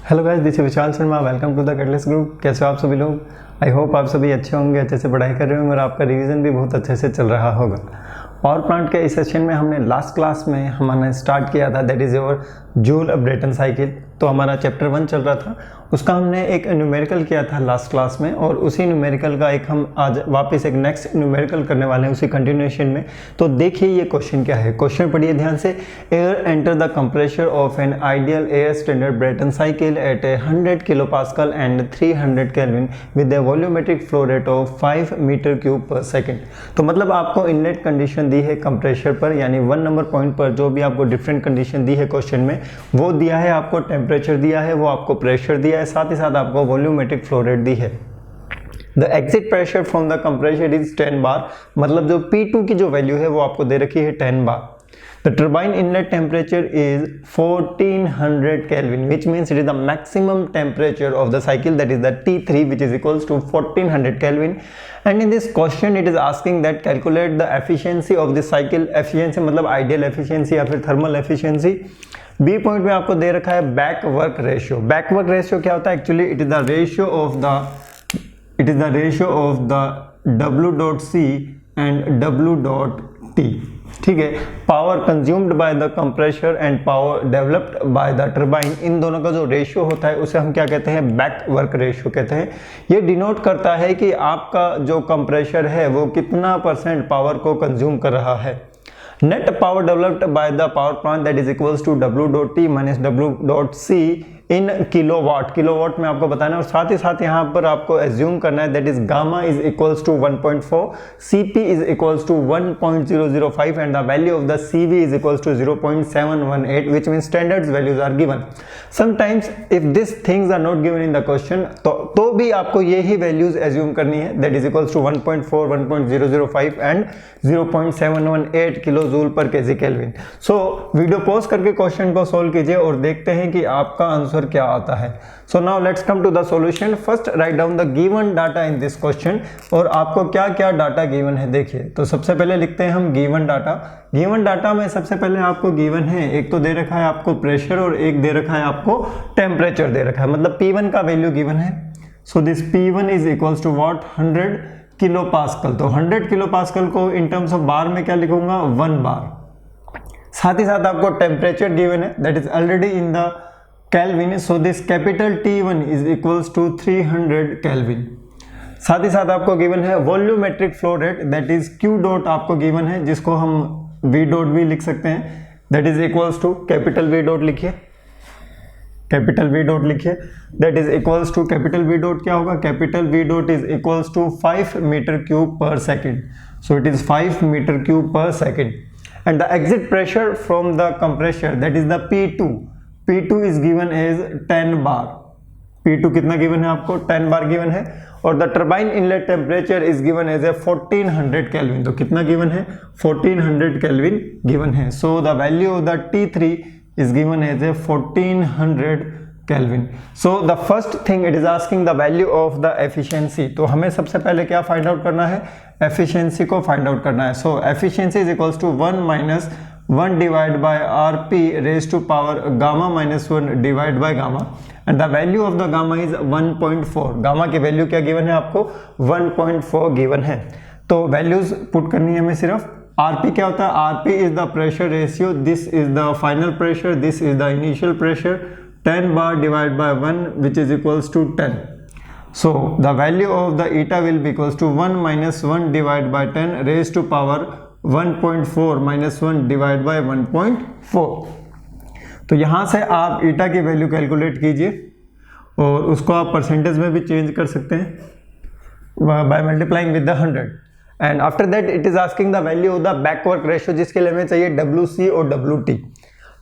Hello guys, this is Vishal Sharma. Welcome to the catalyst group. कैसे हो आप सभी लोग? आई होप आप सभी अच्छे होंगे, अच्छे से पढ़ाई कर रहे होंगे और आपका रिवीजन भी बहुत अच्छे से चल रहा होगा। पावर प्लांट के इस सेशन में हमने लास्ट क्लास में हमने स्टार्ट किया था, that is your Joule Brayton cycle. तो हमारा चैप्टर 1 चल रहा था, उसका हमने एक न्यूमेरिकल किया था लास्ट क्लास में, और उसी न्यूमेरिकल का एक हम आज वापस एक नेक्स्ट न्यूमेरिकल करने वाले हैं उसी कंटिन्यूएशन में। तो देखिए ये क्वेश्चन क्या है। क्वेश्चन पढ़िए ध्यान से। Air enter the compressor of an ideal air standard Brayton cycle at 100 kilo pascal and 300 kelvin with a volumetric flow rate of 5 metre cube per second. तो मतलब आपको इनलेट कंडीशन दी है कंप्रेसर पर, यानी 1 नंबर पॉइंट पर जो भी आपको डिफरेंट कंडीशन दी है क्वेश्चन में, वो दिया है आपको, टेम्परेचर दिया है, वो आपको प्रेशर दिया है, साथ ही साथ आपको वॉल्यूमेट्रिक फ्लो रेट दी है। The exit pressure from the compressor is 10 बार, मतलब जो P2 की जो वैल्यू है वो आपको दे रखी है 10 बार। The turbine inlet temperature is 1400 Kelvin, which means it is the maximum temperature of the cycle, that is the T3, which is equals to 1400 Kelvin. And in this question, it is asking that calculate the efficiency of the cycle. Efficiency मतलब ideal efficiency या फिर thermal efficiency। B point में आपको दे रखा है back work ratio. Back work ratio क्या होता है? Actually it is the ratio of the W dot C and W dot T। ठीक है, power consumed by the compressor and power developed by the turbine, इन दोनों का जो ratio होता है उसे हम क्या कहते हैं? बैक वर्क रेशियो कहते हैं। ये डिनोट करता है कि आपका जो कंप्रेसर है वो कितना % पावर को कंज्यूम कर रहा है। Net power developed by the power plant that is equals to W dot T minus W dot C in kilowatt. Kilowatt में आपको बताना है, और साथ ही साथ यहाँ पर आपको एज्यूम करना है that is gamma is equals to 1.4, CP is equals to 1.005 and the value of the CV is equals to 0.718, which means standards values are given. Sometimes if these things are not given in the question, तो भी आपको यही values assume करनी है, that is equals to 1.4, 1.005 and 0.718 kilo joule per KG kelvin. So video pause करके question को solve कीजिए और देखते हैं कि आपका आंसर क्या आता है। So now let's come to the solution. First write down the given data in this question, और आपको क्या क्या डाटा गिवन है देखिए। तो सबसे पहले लिखते हैं हम गिवन डाटा। गिवन डाटा में सबसे पहले आपको गिवन है, एक तो दे रखा है आपको प्रेशर और एक दे रखा है आपको टेम्परेचर दे रखा है, मतलब P1 का वैल्यू गिवन है। So this P1 is equals to what? 100 kilo pascal. तो 100 किलो पास्कल को इन टर्म्स ऑफ बार में क्या लिखूंगा? 1 बार। साथ ही साथ आपको टेम्परेचर गिवन है, that is already in the Kelvin, so this capital T1 is equals to 300 Kelvin। साथ ही साथ आपको गिवन है volumetric flow rate, that is Q dot आपको गिवन है, जिसको हम V डॉट भी लिख सकते हैं, that is equals to capital V dot लिखिए, कैपिटल V डॉट लिखिए, that is equals to capital V dot क्या होगा? Capital V dot is equals to 5 metre cube per second. So it is 5 metre cube per second. And the exit pressure from the compressor that is the P2 is given as 10 bar. P2 कितना given है आपको? 10 बार given है। और the turbine inlet temperature is given as a 1400 kelvin. तो कितना given है? 1400 kelvin given है। So the value of the T3 is given as a 1400 kelvin. So the first thing it is asking the value of the efficiency. तो हमें सबसे पहले क्या find out करना है? एफिशिएंसी को फाइंड आउट करना है। So efficiency is equals to 1 minus 1 divide by RP raise to power gamma minus 1 divide by gamma, and the value of the gamma is 1.4। Gamma की वैल्यू क्या given है आपको? 1.4 given है। तो values put करनी है हमें सिर्फ। RP क्या होता है? RP is the pressure ratio, this is the final pressure, this is the initial pressure, 10 bar divide by 1 which is equals to 10। So the value of the eta will be equals to 1 minus 1 divided by 10 raised to power 1.4 minus 1 divided by 1.4। तो यहाँ से आप eta की value calculate कीजिए और उसको आप percentage में भी चेंज कर सकते हैं by multiplying with the 100। and after that it is asking the value of the back work ratio, जिसके लिए हमें चाहिए WC और WT।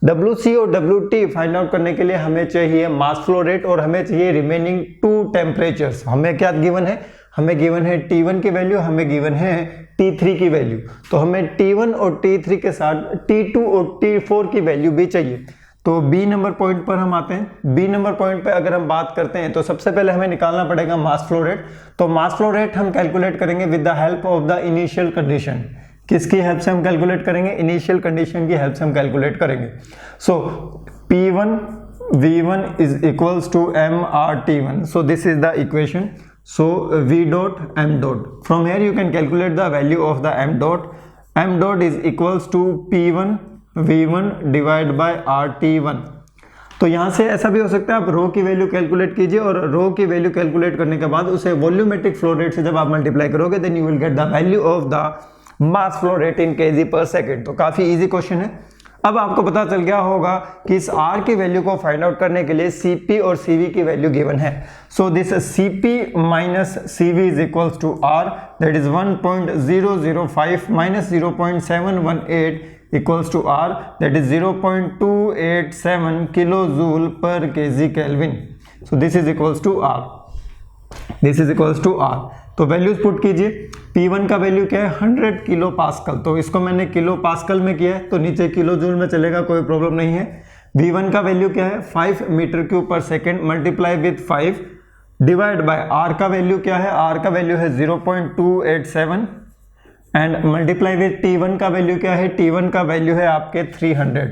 WC और WT फाइंड आउट करने के लिए हमें चाहिए मास फ्लो रेट और हमें चाहिए रिमेनिंग 2 टेम्परेचर्स। हमें क्या गिवन है? हमें गिवन है T1 की वैल्यू, हमें गिवन है T3 की वैल्यू। तो हमें T1 और T3 के साथ T2 और T4 की वैल्यू भी चाहिए। तो B नंबर पॉइंट पर हम आते हैं। B नंबर पॉइंट पर अगर हम बात करते हैं तो सबसे पहले हमें निकालना पड़ेगा मास फ्लो रेट। तो मास फ्लो रेट हम कैलकुलेट करेंगे with the help of the initial condition. किसकी हेल्प से हम कैलकुलेट करेंगे? इनिशियल कंडीशन की हेल्प से हम कैलकुलेट करेंगे। सो P1 V1 is equals to mRT1. So this is the equation. So V dot m dot. From here you can calculate the value of the m dot. M dot is equals to P1 V1 divided by RT1. तो यहाँ से ऐसा भी हो सकता है, आप रो की वैल्यू कैलकुलेट कीजिए और रो की वैल्यू कैलकुलेट करने के बाद उसे वॉल्यूमेट्रिक फ्लो रेट से जब आप मल्टीप्लाई करोगे then you will get the value of the mass flow rate in KG per second. तो काफी इजी क्वेश्चन है. अब आपको पता चल गया होगा कि इस R की वैल्यू को फाइंड आउट करने के लिए CP और CV की वैल्यू गिवन है. So this CP minus CV is equals to R, that is 1.005 minus 0.718 equals to R, that is 0.287 kilojoule per kg Kelvin. So this is equals to R. This is equals to R. तो values put कीजिए. P1 का value क्या है 100 kilo pascal. तो इसको मैंने kilo pascal में किया है तो नीचे किलो जूल में चलेगा, कोई प्रॉब्लम नहीं है. V1 का वैल्यू क्या है 5 metre cube per second multiply with 5 divide by R का वैल्यू क्या है, R का वैल्यू है 0.287 एंड मल्टीप्लाई विथ T1 का वैल्यू क्या है, T1 का वैल्यू है आपके 300.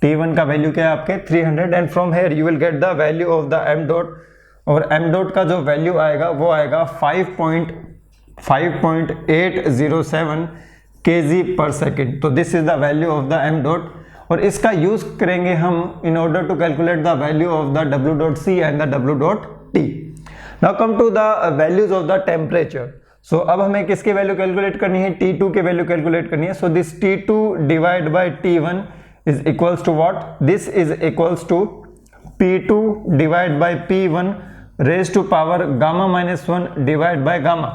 T1 का वैल्यू क्या है आपके 300 and from here you will get the value of the m dot. और m डॉट का जो वैल्यू आएगा वो आएगा 5.807 kg पर सेकेंड. तो this is the value of the m dot और इसका यूज करेंगे हम in order to calculate the value of the w dot c and the w dot t. Now come to the values of the temperature. So अब हमें किसकी value calculate करनी है, T2 की वैल्यू कैलकुलेट करनी है. So this T2 divide by T1 is equals to what, this is equals to P2 divide by P1 raise to power gamma minus 1 divide by gamma.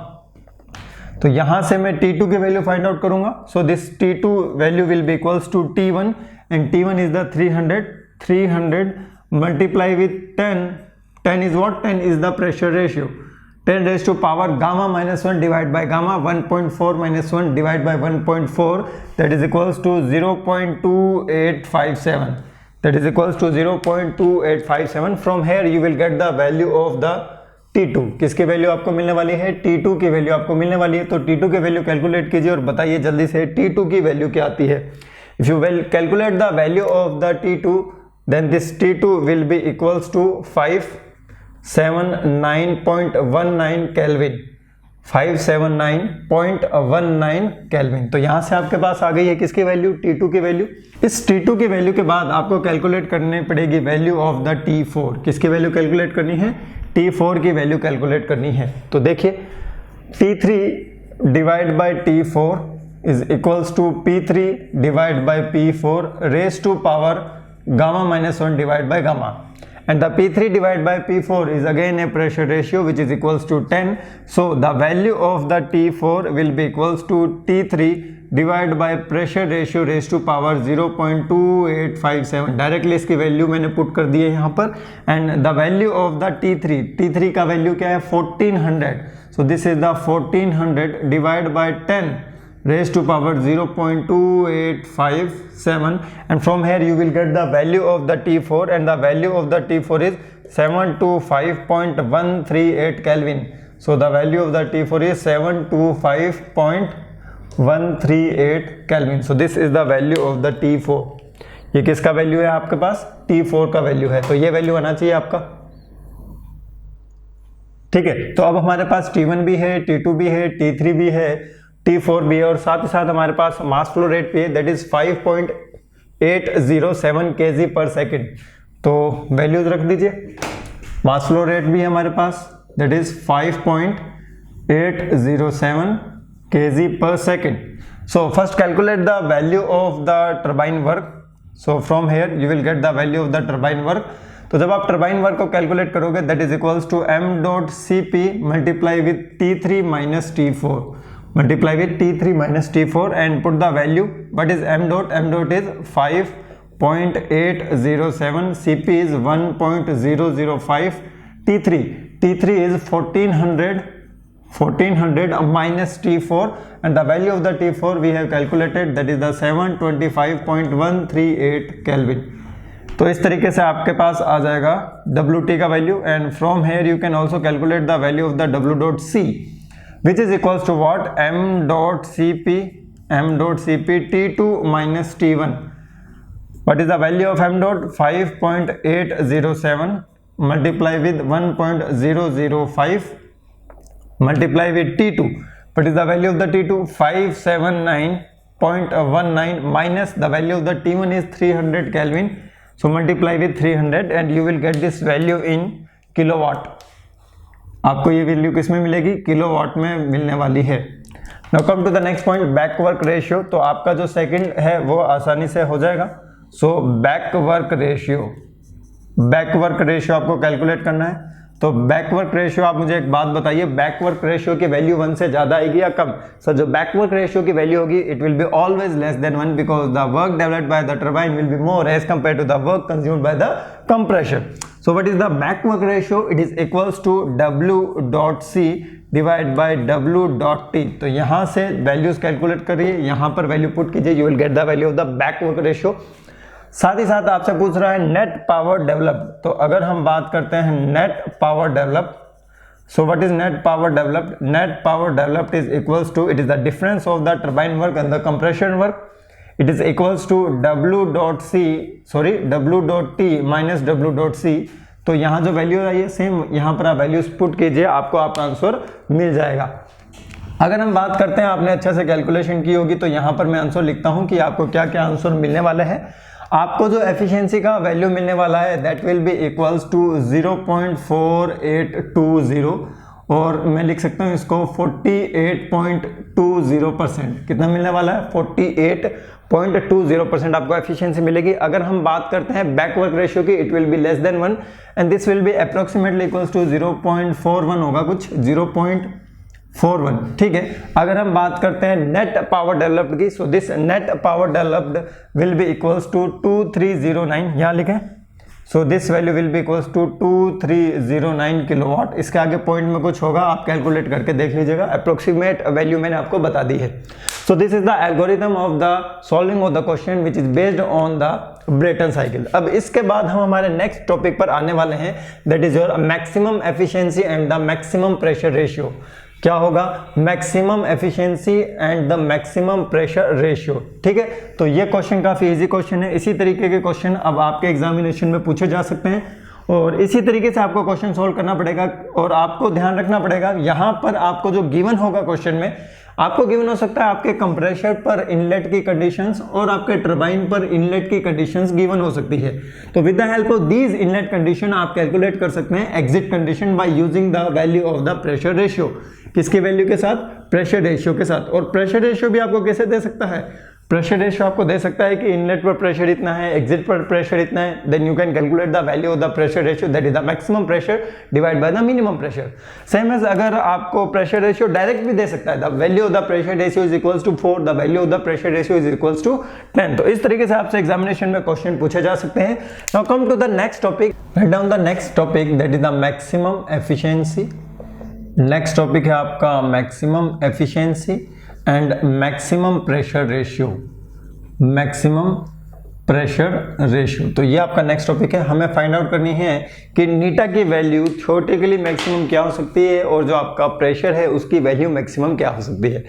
तो यहां से मैं T2 की वैल्यू फाइंड आउट करूंगा. So this T2 value will be equals to T1 and T1 is the 300 multiply with 10 is what, 10 is the pressure ratio. 10 raised to power gamma minus 1 divided by gamma, 1.4 minus 1 divided by 1.4, that is equals to 0.2857. That is equals to 0.2857. From here you will get the value of the T2. किसकी value आपको मिलने वाली है, T2 की value आपको मिलने वाली है. तो T2 की वैल्यू कैलकुलेट कीजिए और बताइए जल्दी से T2 की वैल्यू क्या आती है. If you will calculate the value of the T2, then this T2 will be equals to 579.19 kelvin. 579.19 kelvin. तो यहां से आपके पास आ गई है किसकी वैल्यू, T2 की वैल्यू. इस T2 की वैल्यू के बाद आपको कैलकुलेट करनी पड़ेगी वैल्यू ऑफ द T4. किसकी वैल्यू कैलकुलेट करनी है, T4 की वैल्यू कैलकुलेट करनी है. तो देखिए T3 divide by T4 is equals to P3 divide by P4 raise to power gamma minus 1 divide by gamma. And the P3 divided by P4 is again a pressure ratio which is equals to 10. So the value of the T4 will be equals to T3 divided by pressure ratio raised to power 0.2857. Directly इसकी value मैंने put कर दी है यहाँ पर. And the value of the T3 का value क्या है 1400. So this is the 1400 divided by 10 raised to power 0.2857 and from here you will get the value of the T4 and the value of the T4 is 725.138 Kelvin. So the value of the T4 is 725.138 Kelvin. So this is the value of the T4. ये किसका value है आपके पास, T4 का value है. तो ये value आना चाहिए आपका. ठीक है. तो अब हमारे पास T1 भी है, T2 भी है, T3 भी है, T4 भी है और साथ ही साथ हमारे पास मास फ्लो रेट भी है, that is 5.807 kg per second. तो वैल्यूज रख दीजिए. मास फ्लो रेट भी है हमारे पास, that is 5.807 kg per second. So first calculate the value of the turbine work. So from here you will get the value of the turbine work. तो जब आप टर्बाइन वर्क को calculate करोगे that is equals to m dot CP multiply with T3 minus T4. Multiply with T3 minus T4 and put the value. What is m dot? M dot is 5.807. CP is 1.005. T3 is 1400 minus T4 and the value of the T4 we have calculated, that is the 725.138 Kelvin. तो इस तरीके से आपके पास आ जाएगा WT का value and from here you can also calculate the value of the W dot C, which is equals to what, m dot cp T2 minus T1. What is the value of m dot 5.807 multiply with 1.005 multiply with T2. What is the value of the T2? 579.19 minus the value of the T1 is 300 Kelvin. So multiply with 300 and you will get this value in kilowatt. आपको ये value किस में मिलेगी? Kilowatt में मिलने वाली है. Now come to the next point, back work ratio. तो आपका जो सेकंड है वो आसानी से हो जाएगा. So back work ratio आपको कैलकुलेट करना है. तो बैकवर्क रेशियो आप मुझे एक बात बताइए, बैकवर्क रेशियो की वैल्यू 1 से ज्यादा आएगी या कम? सर जो बैकवर्क रेशियो की वैल्यू होगी it will be always less than 1 because the work developed by the turbine will be more as compare to the work consumed by the compressor. So what is the back work ratio? It is equals to W.C divide by W.T. तो यहां से values calculate करिए, यहां पर value put कीजिए, you will get the value of the back work ratio. साथ ही साथ आपसे पूछ रहा है नेट पावर डेवलप्ड. तो अगर हम बात करते हैं net power developed, so what is net power developed? Net power developed is equals to, it is the difference of the turbine work and the compression work. It is equals to W.T minus W.C. तो यहाँ जो value आई है same यहाँ पर आप values put कीजिए, आपको आपका आंसर मिल जाएगा. अगर हम बात करते हैं आपने अच्छे से कैलकुलेशन की होगी तो यहाँ पर मैं आंसर लिखता हूँ कि आपको क्या क्या आंसर मिलने वाले हैं. आपको जो एफिशिएंसी का वैल्यू मिलने वाला है that will be equals to 0.4820 और मैं लिख सकता हूँ इसको 48.20%. कितना मिलने वाला है? 48.20% आपको एफिशिएंसी मिलेगी. अगर हम बात करते हैं बैकवर्क रेशियो की, it will be less than 1 and this will be approximately equals to 0.41 होगा, कुछ 0.41. ठीक है. अगर हम बात करते हैं नेट पावर डेवलप्ड की, so this net power developed will be equals to 2309. यहाँ लिखें. So this value will be equals to 2309 kilowatt. इसके आगे पॉइंट में कुछ होगा, आप कैलकुलेट करके देख लीजिएगा. अप्रोक्सीमेट वैल्यू मैंने आपको बता दी है. So this is the algorithm of the solving of the question which is based on the Brayton cycle. अब इसके बाद हम हमारे नेक्स्ट टॉपिक पर आने वाले हैं, that is your maximum efficiency and the maximum pressure ratio. क्या होगा? Maximum efficiency and the maximum pressure ratio. ठीक है. तो ये क्वेश्चन काफी इजी क्वेश्चन है. इसी तरीके के क्वेश्चन अब आपके एग्जामिनेशन में पूछे जा सकते हैं और इसी तरीके से आपको क्वेश्चन सोल्व करना पड़ेगा. और आपको ध्यान रखना पड़ेगा, यहां पर आपको जो गिवन होगा क्वेश्चन में, आपको गिवन हो सकता है आपके कंप्रेसर पर इनलेट की कंडीशंस और आपके टरबाइन पर इनलेट की कंडीशंस गिवन हो सकती है. तो with the help of these inlet condition आप कैलकुलेट कर सकते हैं exit condition by using the value of the pressure ratio. किसकी वैल्यू के साथ? प्रेशर रेशियो के साथ. और प्रेशर रेशियो भी आपको कैसे दे सकता है? प्रेशर रेशियो आपको दे सकता है कि इनलेट पर प्रेशर इतना है, एग्जिट पर प्रेशर इतना है, then you can calculate the value of the pressure ratio, that is the maximum pressure divide by the minimum pressure. Same as अगर आपको प्रेशर रेशियो डायरेक्ट भी दे सकता है, the value of the pressure ratio is equals to 4, the value of the pressure ratio is equals to 10. तो इस तरीके से आपसे एग्जामिनेशन में क्वेश्चन पूछे जा सकते हैं. Now come to the next topic. Write down the next topic, that is the maximum efficiency. Next topic है आपका maximum efficiency and maximum pressure ratio. Maximum pressure ratio, तो ये आपका नेक्स्ट टॉपिक है. हमें फाइंड आउट करनी है कि नीटा की वैल्यू छोटे के लिए मैक्सिमम क्या हो सकती है और जो आपका प्रेशर है उसकी वैल्यू मैक्सिमम क्या हो सकती है.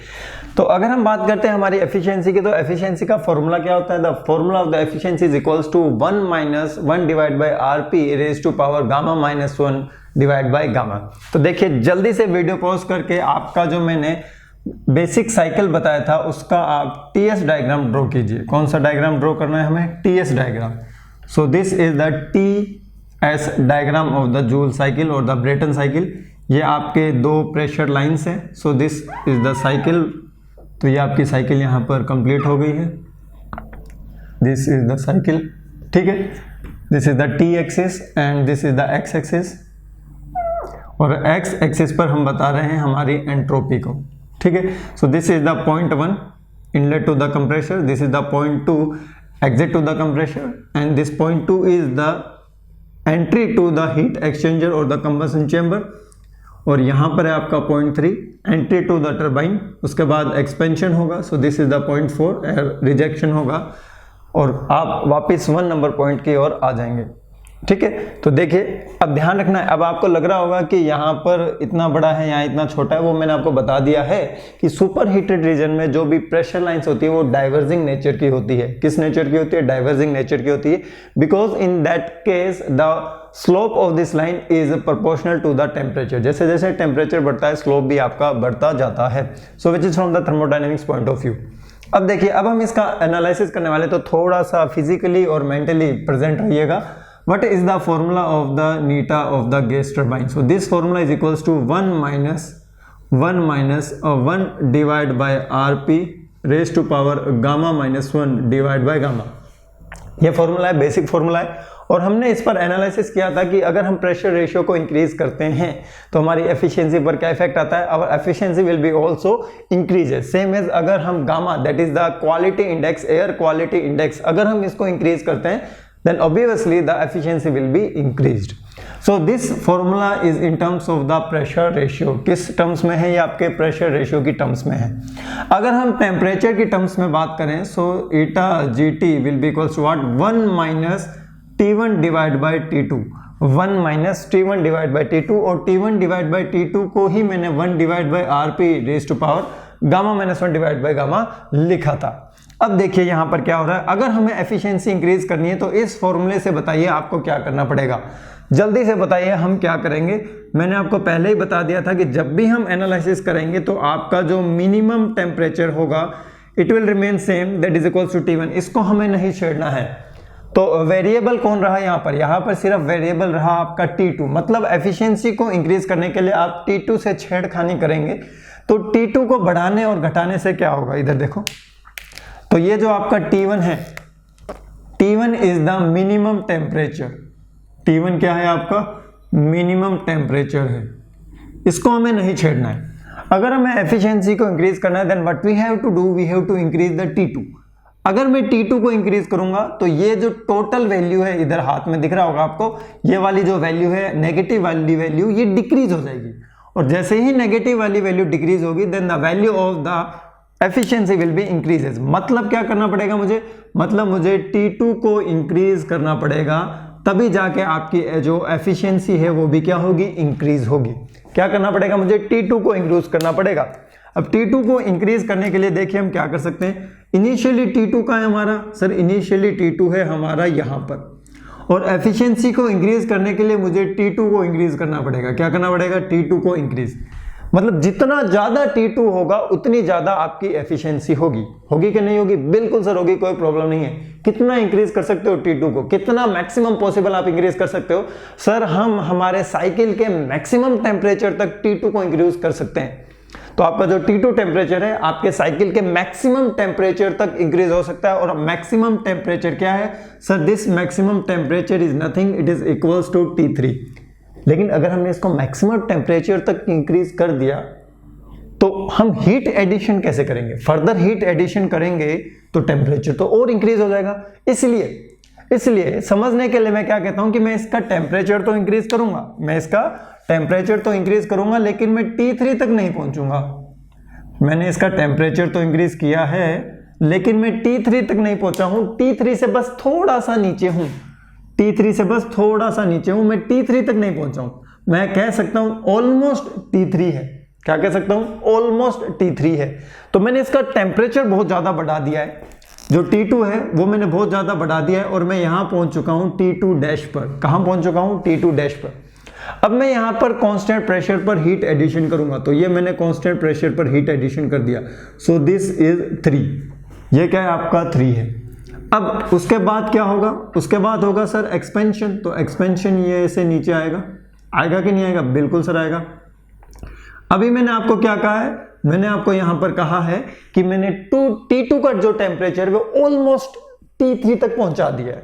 तो अगर हम बात करते हैं हमारी एफिशिएंसी की, तो एफिशिएंसी का फॉर्मूला क्या होता है? The formula of the efficiency is equals to 1 minus 1 divide by RP raise to power gamma minus 1 divide by gamma. तो देखिए जल्दी से वीडियो पॉज करके आपका जो मैंने बेसिक साइकिल बताया था उसका आप टीएस डायग्राम ड्रॉ कीजिए. कौन सा डायग्राम ड्रॉ करना है हमें? TS diagram. So this is the TS diagram of the Joule cycle और द ब्रेटन साइकिल. ये आपके दो प्रेशर लाइंस हैं. So this is the cycle. तो ये आपकी साइकिल यहाँ पर कंप्लीट हो गई है. This is the cycle. ठीक है. This is the T axis and this is the x axis. और एक्स एक्सिस पर हम बता रहे हैं हमारी एंट्रोपी को. ठीक है. So this is the point 1 inlet to the compressor, this is the point 2 exit to the compressor and this point 2 is the entry to the heat exchanger और द कंबशन चेंबर. और यहाँ पर है आपका point 3 entry to the turbine. उसके बाद expansion होगा. So this is the point 4 rejection होगा और आप वापस 1 नंबर पॉइंट की ओर आ जाएंगे. ठीक है। तो देखिए अब ध्यान रखना है, अब आपको लग रहा होगा कि यहाँ पर इतना बड़ा है यहाँ इतना छोटा है, वो मैंने आपको बता दिया है कि सुपर हीटेड रीजन में जो भी प्रेशर लाइंस होती है वो डाइवर्जिंग नेचर की होती है। किस नेचर की होती है? डाइवर्जिंग नेचर की होती है, because in that case the slope of this line is proportional to the temperature. जैसे जैसे टेम्परेचर बढ़ता है स्लोप भी आपका बढ़ता जाता है। So which is from the thermodynamics point of view. अब देखिए अब हम इसका एनालिसिस करने वाले, तो थोड़ा सा फिजिकली और मेंटली प्रेजेंट रहिएगा। What is the formula of the neta of the gas turbine? So this formula is equals to 1 minus 1 divided by Rp raised to power gamma minus 1 divided by gamma। ये formula है, basic formula है, और हमने इस पर analysis किया था कि अगर हम प्रेशर रेशियो को इंक्रीज करते हैं तो हमारी एफिशिएंसी पर क्या इफेक्ट आता है। Our efficiency will be also increases, same as अगर हम gamma that is the quality index, air quality index, अगर हम इसको इंक्रीज करते हैं then obviously the efficiency will be increased. So this formula is in terms of the pressure ratio। किस terms में है? ये आपके प्रेशर रेशियो की टर्म्स में है। अगर हम टेम्परेचर की टर्म्स में बात करें, so eta gt will be equals to what? 1 minus T1 divided by T2, 1 minus T1 divided by T2, और T1 divided by T2 को ही मैंने 1 divided by Rp raised to power gamma minus 1 divide by gamma लिखा था। अब देखिए यहां पर क्या हो रहा है, अगर हमें एफिशिएंसी इंक्रीज करनी है तो इस फॉर्मूले से बताइए आपको क्या करना पड़ेगा, जल्दी से बताइए हम क्या करेंगे। मैंने आपको पहले ही बता दिया था कि जब भी हम एनालिसिस करेंगे तो आपका जो मिनिमम टेम्परेचर होगा it will remain same, that is equals to T1। इसको हमें नहीं छेड़ना है। तो वेरिएबल कौन रहा यहाँ पर सिर्फ वेरिएबल रहा आपका T2। मतलब एफिशिएंसी को इंक्रीज करने के लिए आप T2 से छेड़खानी करेंगे, तो T2 को बढ़ाने और घटाने से क्या होगा, इधर देखो। तो ये जो आपका T1 है, T1 is the minimum temperature. T1 क्या है? आपका मिनिमम टेम्परेचर है, इसको हमें नहीं छेड़ना है। अगर हमें एफिशिएंसी को इंक्रीज करना है then what we have to do, we have to increase the T2। अगर मैं T2 को इंक्रीज करूंगा तो ये जो टोटल वैल्यू है, इधर हाथ में दिख रहा होगा आपको, ये वाली जो वैल्यू है नेगेटिव वाली वैल्यू, ये डिक्रीज हो जाएगी, और जैसे ही नेगेटिव वाली वैल्यू डिक्रीज होगी then the value of the efficiency will be increases. मतलब क्या करना पड़ेगा मुझे, मतलब मुझे T2 को इंक्रीज करना पड़ेगा, तभी जाके आपकी जो एफिशिएंसी है वो भी क्या होगी, इंक्रीज होगी। क्या करना पड़ेगा मुझे, T2 को इंक्रीज करना पड़ेगा। अब T2 को इंक्रीज करने के लिए देखिए हम क्या कर सकते हैं। इनिशियली T2 का है हमारा, सर इनिशियली T2 है हमारा यहाँ पर, और एफिशिएंसी को इंक्रीज करने के लिए मुझे T2 को इंक्रीज करना पड़ेगा। क्या करना पड़ेगा, T2 को इंक्रीज। मतलब जितना ज्यादा T2 होगा उतनी ज्यादा आपकी एफिशिएंसी होगी। होगी कि नहीं होगी? बिल्कुल सर होगी, कोई प्रॉब्लम नहीं है। कितना इंक्रीज कर सकते हो T2 को, कितना मैक्सिमम पॉसिबल आप इंक्रीज कर सकते हो? सर हम हमारे साइकिल के मैक्सिमम टेम्परेचर तक T2 को इंक्रीज कर सकते हैं। तो आपका जो T2 टेम्परेचर है आपके साइकिल के मैक्सिमम टेम्परेचर तक इंक्रीज हो सकता है। और मैक्सिमम टेम्परेचर क्या है sir? This maximum temperature is nothing, it is equals to T3। लेकिन अगर हमने इसको मैक्सिमम टेम्परेचर तक इंक्रीज कर दिया तो हम हीट एडिशन कैसे करेंगे? फर्दर हीट एडिशन करेंगे तो टेम्परेचर तो और इंक्रीज हो जाएगा। इसलिए समझने के लिए मैं क्या कहता हूं कि मैं इसका टेम्परेचर तो इंक्रीज करूंगा, मैं इसका टेम्परेचर तो इंक्रीज करूंगा, लेकिन मैं T3 तक नहीं पहुंचूंगा। मैंने इसका टेम्परेचर तो इंक्रीज किया है लेकिन मैं T3 तक नहीं पहुंचा हूं, T3 से बस थोड़ा सा नीचे हूं, T3 से बस थोड़ा सा नीचे हूं, मैं T3 तक नहीं पहुंचा हूं। मैं कह सकता हूं ऑलमोस्ट T3 है। क्या कह सकता हूं? ऑलमोस्ट T3 है। तो मैंने इसका टेम्परेचर बहुत ज्यादा बढ़ा दिया है, जो T2 है वो मैंने बहुत ज्यादा बढ़ा दिया है, और मैं यहां पहुंच चुका हूं T2 डैश पर। कहां पहुंच चुका हूं? T2 डैश पर। अब मैं यहां पर कांस्टेंट प्रेशर पर हीट एडिशन करूंगा, तो ये मैंने कांस्टेंट प्रेशर पर हीट एडिशन कर दिया। सो दिस इज 3, ये क्या है आपका 3 है। अब उसके बाद क्या होगा? उसके बाद होगा सर एक्सपेंशन। तो एक्सपेंशन ये से नीचे आएगा, आएगा कि नहीं आएगा? बिल्कुल सर आएगा। अभी मैंने आपको क्या कहा है? मैंने आपको यहां पर कहा है कि मैंने T2 का जो टेम्परेचर है वो ऑलमोस्ट T3 तक पहुंचा दिया है,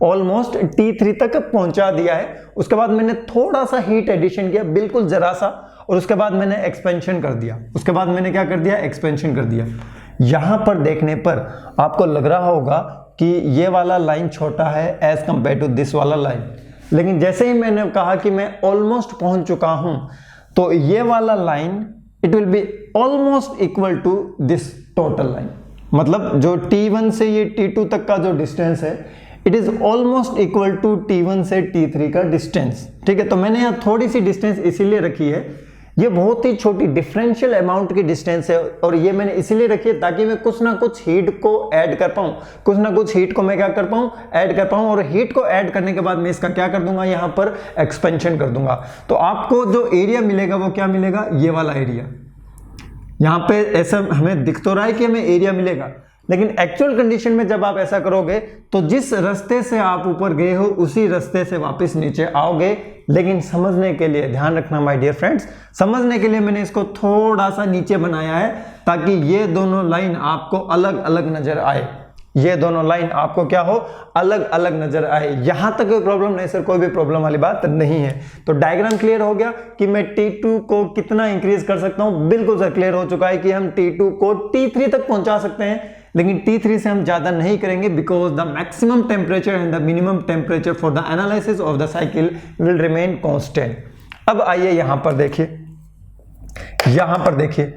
ऑलमोस्ट T3 तक पहुंचा दिया है। उसके बाद मैंने थोड़ा सा हीट एडिशन किया, बिल्कुल जरा सा, और उसके बाद मैंने एक्सपेंशन कर दिया। उसके बाद मैंने क्या कर दिया? एक्सपेंशन कर दिया। यहां पर देखने पर आपको लग रहा होगा कि ये वाला लाइन छोटा है एज कंपेयर टू दिस वाला लाइन, लेकिन जैसे ही मैंने कहा कि मैं ऑलमोस्ट पहुंच चुका हूं, तो ये वाला line it will be almost equal to this total line. मतलब जो T1 से ये T2 तक का जो डिस्टेंस है it is almost equal to T1 से T3 का डिस्टेंस। ठीक है, तो मैंने यहाँ थोड़ी सी डिस्टेंस इसीलिए रखी है, ये बहुत ही छोटी डिफरेंशियल अमाउंट की डिस्टेंस है, और ये मैंने इसीलिए रखी है ताकि मैं कुछ ना कुछ हीट को ऐड कर पाऊं, कुछ ना कुछ हीट को मैं क्या कर पाऊं, ऐड कर पाऊं, और हीट को ऐड करने के बाद मैं इसका क्या कर दूंगा, यहां पर एक्सपेंशन कर दूंगा। तो आपको जो एरिया मिलेगा वो क्या मिलेगा, ये वाला एरिया। यहां पे ऐसा हमें दिख तो रहा है कि हमें एरिया मिलेगा, लेकिन एक्चुअल कंडीशन में जब आप ऐसा करोगे तो जिस रास्ते से आप ऊपर गए हो उसी रास्ते से वापस नीचे आओगे। लेकिन समझने के लिए ध्यान रखना माय डियर फ्रेंड्स, समझने के लिए मैंने इसको थोड़ा सा नीचे बनाया है ताकि ये दोनों लाइन आपको अलग अलग नजर आए, ये दोनों लाइन आपको क्या हो, अलग अलग नजर आए। यहां तक कोई प्रॉब्लम नहीं सर, कोई भी प्रॉब्लम वाली बात नहीं है। तो डायग्राम क्लियर हो गया कि मैं T2 को कितना इंक्रीज कर सकता हूं। बिल्कुल सर क्लियर हो चुका है कि हम T2 को T3 तक पहुंचा सकते हैं, लेकिन T3 से हम ज्यादा नहीं करेंगे, because the maximum temperature and the minimum temperature for the analysis of the cycle will remain constant. अब आइए यहां पर देखिए, यहां पर देखिए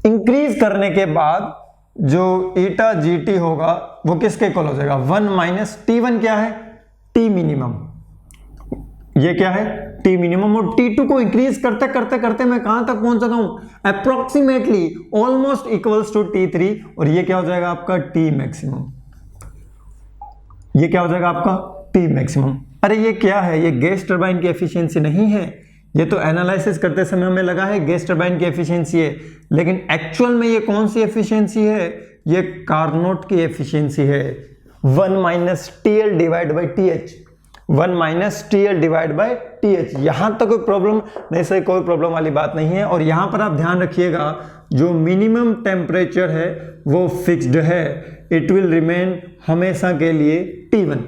इंक्रीज करने के बाद जो ईटा GT होगा वो किसके इक्वल हो जाएगा, 1 माइनस T1 क्या है, T मिनिमम, ये क्या है, T मिनिमम। और T2 को इंक्रीज करते करते करते मैं कहां तक पहुंच चुका हूं, approximately almost equals to T3, और ये क्या हो जाएगा आपका T मैक्सिमम, ये क्या हो जाएगा आपका T मैक्सिमम। अरे ये क्या है, ये गैस टरबाइन की एफिशिएंसी नहीं है, ये तो एनालिसिस करते समय हमें लगा है गैस टरबाइन की एफिशिएंसी है, लेकिन एक्चुअल में ये कौन सी एफिशिएंसी है, ये कार्नोट की एफिशिएंसी है, 1 minus TL divide by TH, 1 minus TL divide by TH। यहां तक कोई प्रॉब्लम नहीं सर, कोई प्रॉब्लम वाली बात नहीं है। और यहां पर आप ध्यान रखिएगा जो मिनिमम टेम्परेचर है वो फिक्स्ड है, इट विल रिमेन हमेशा के लिए T1,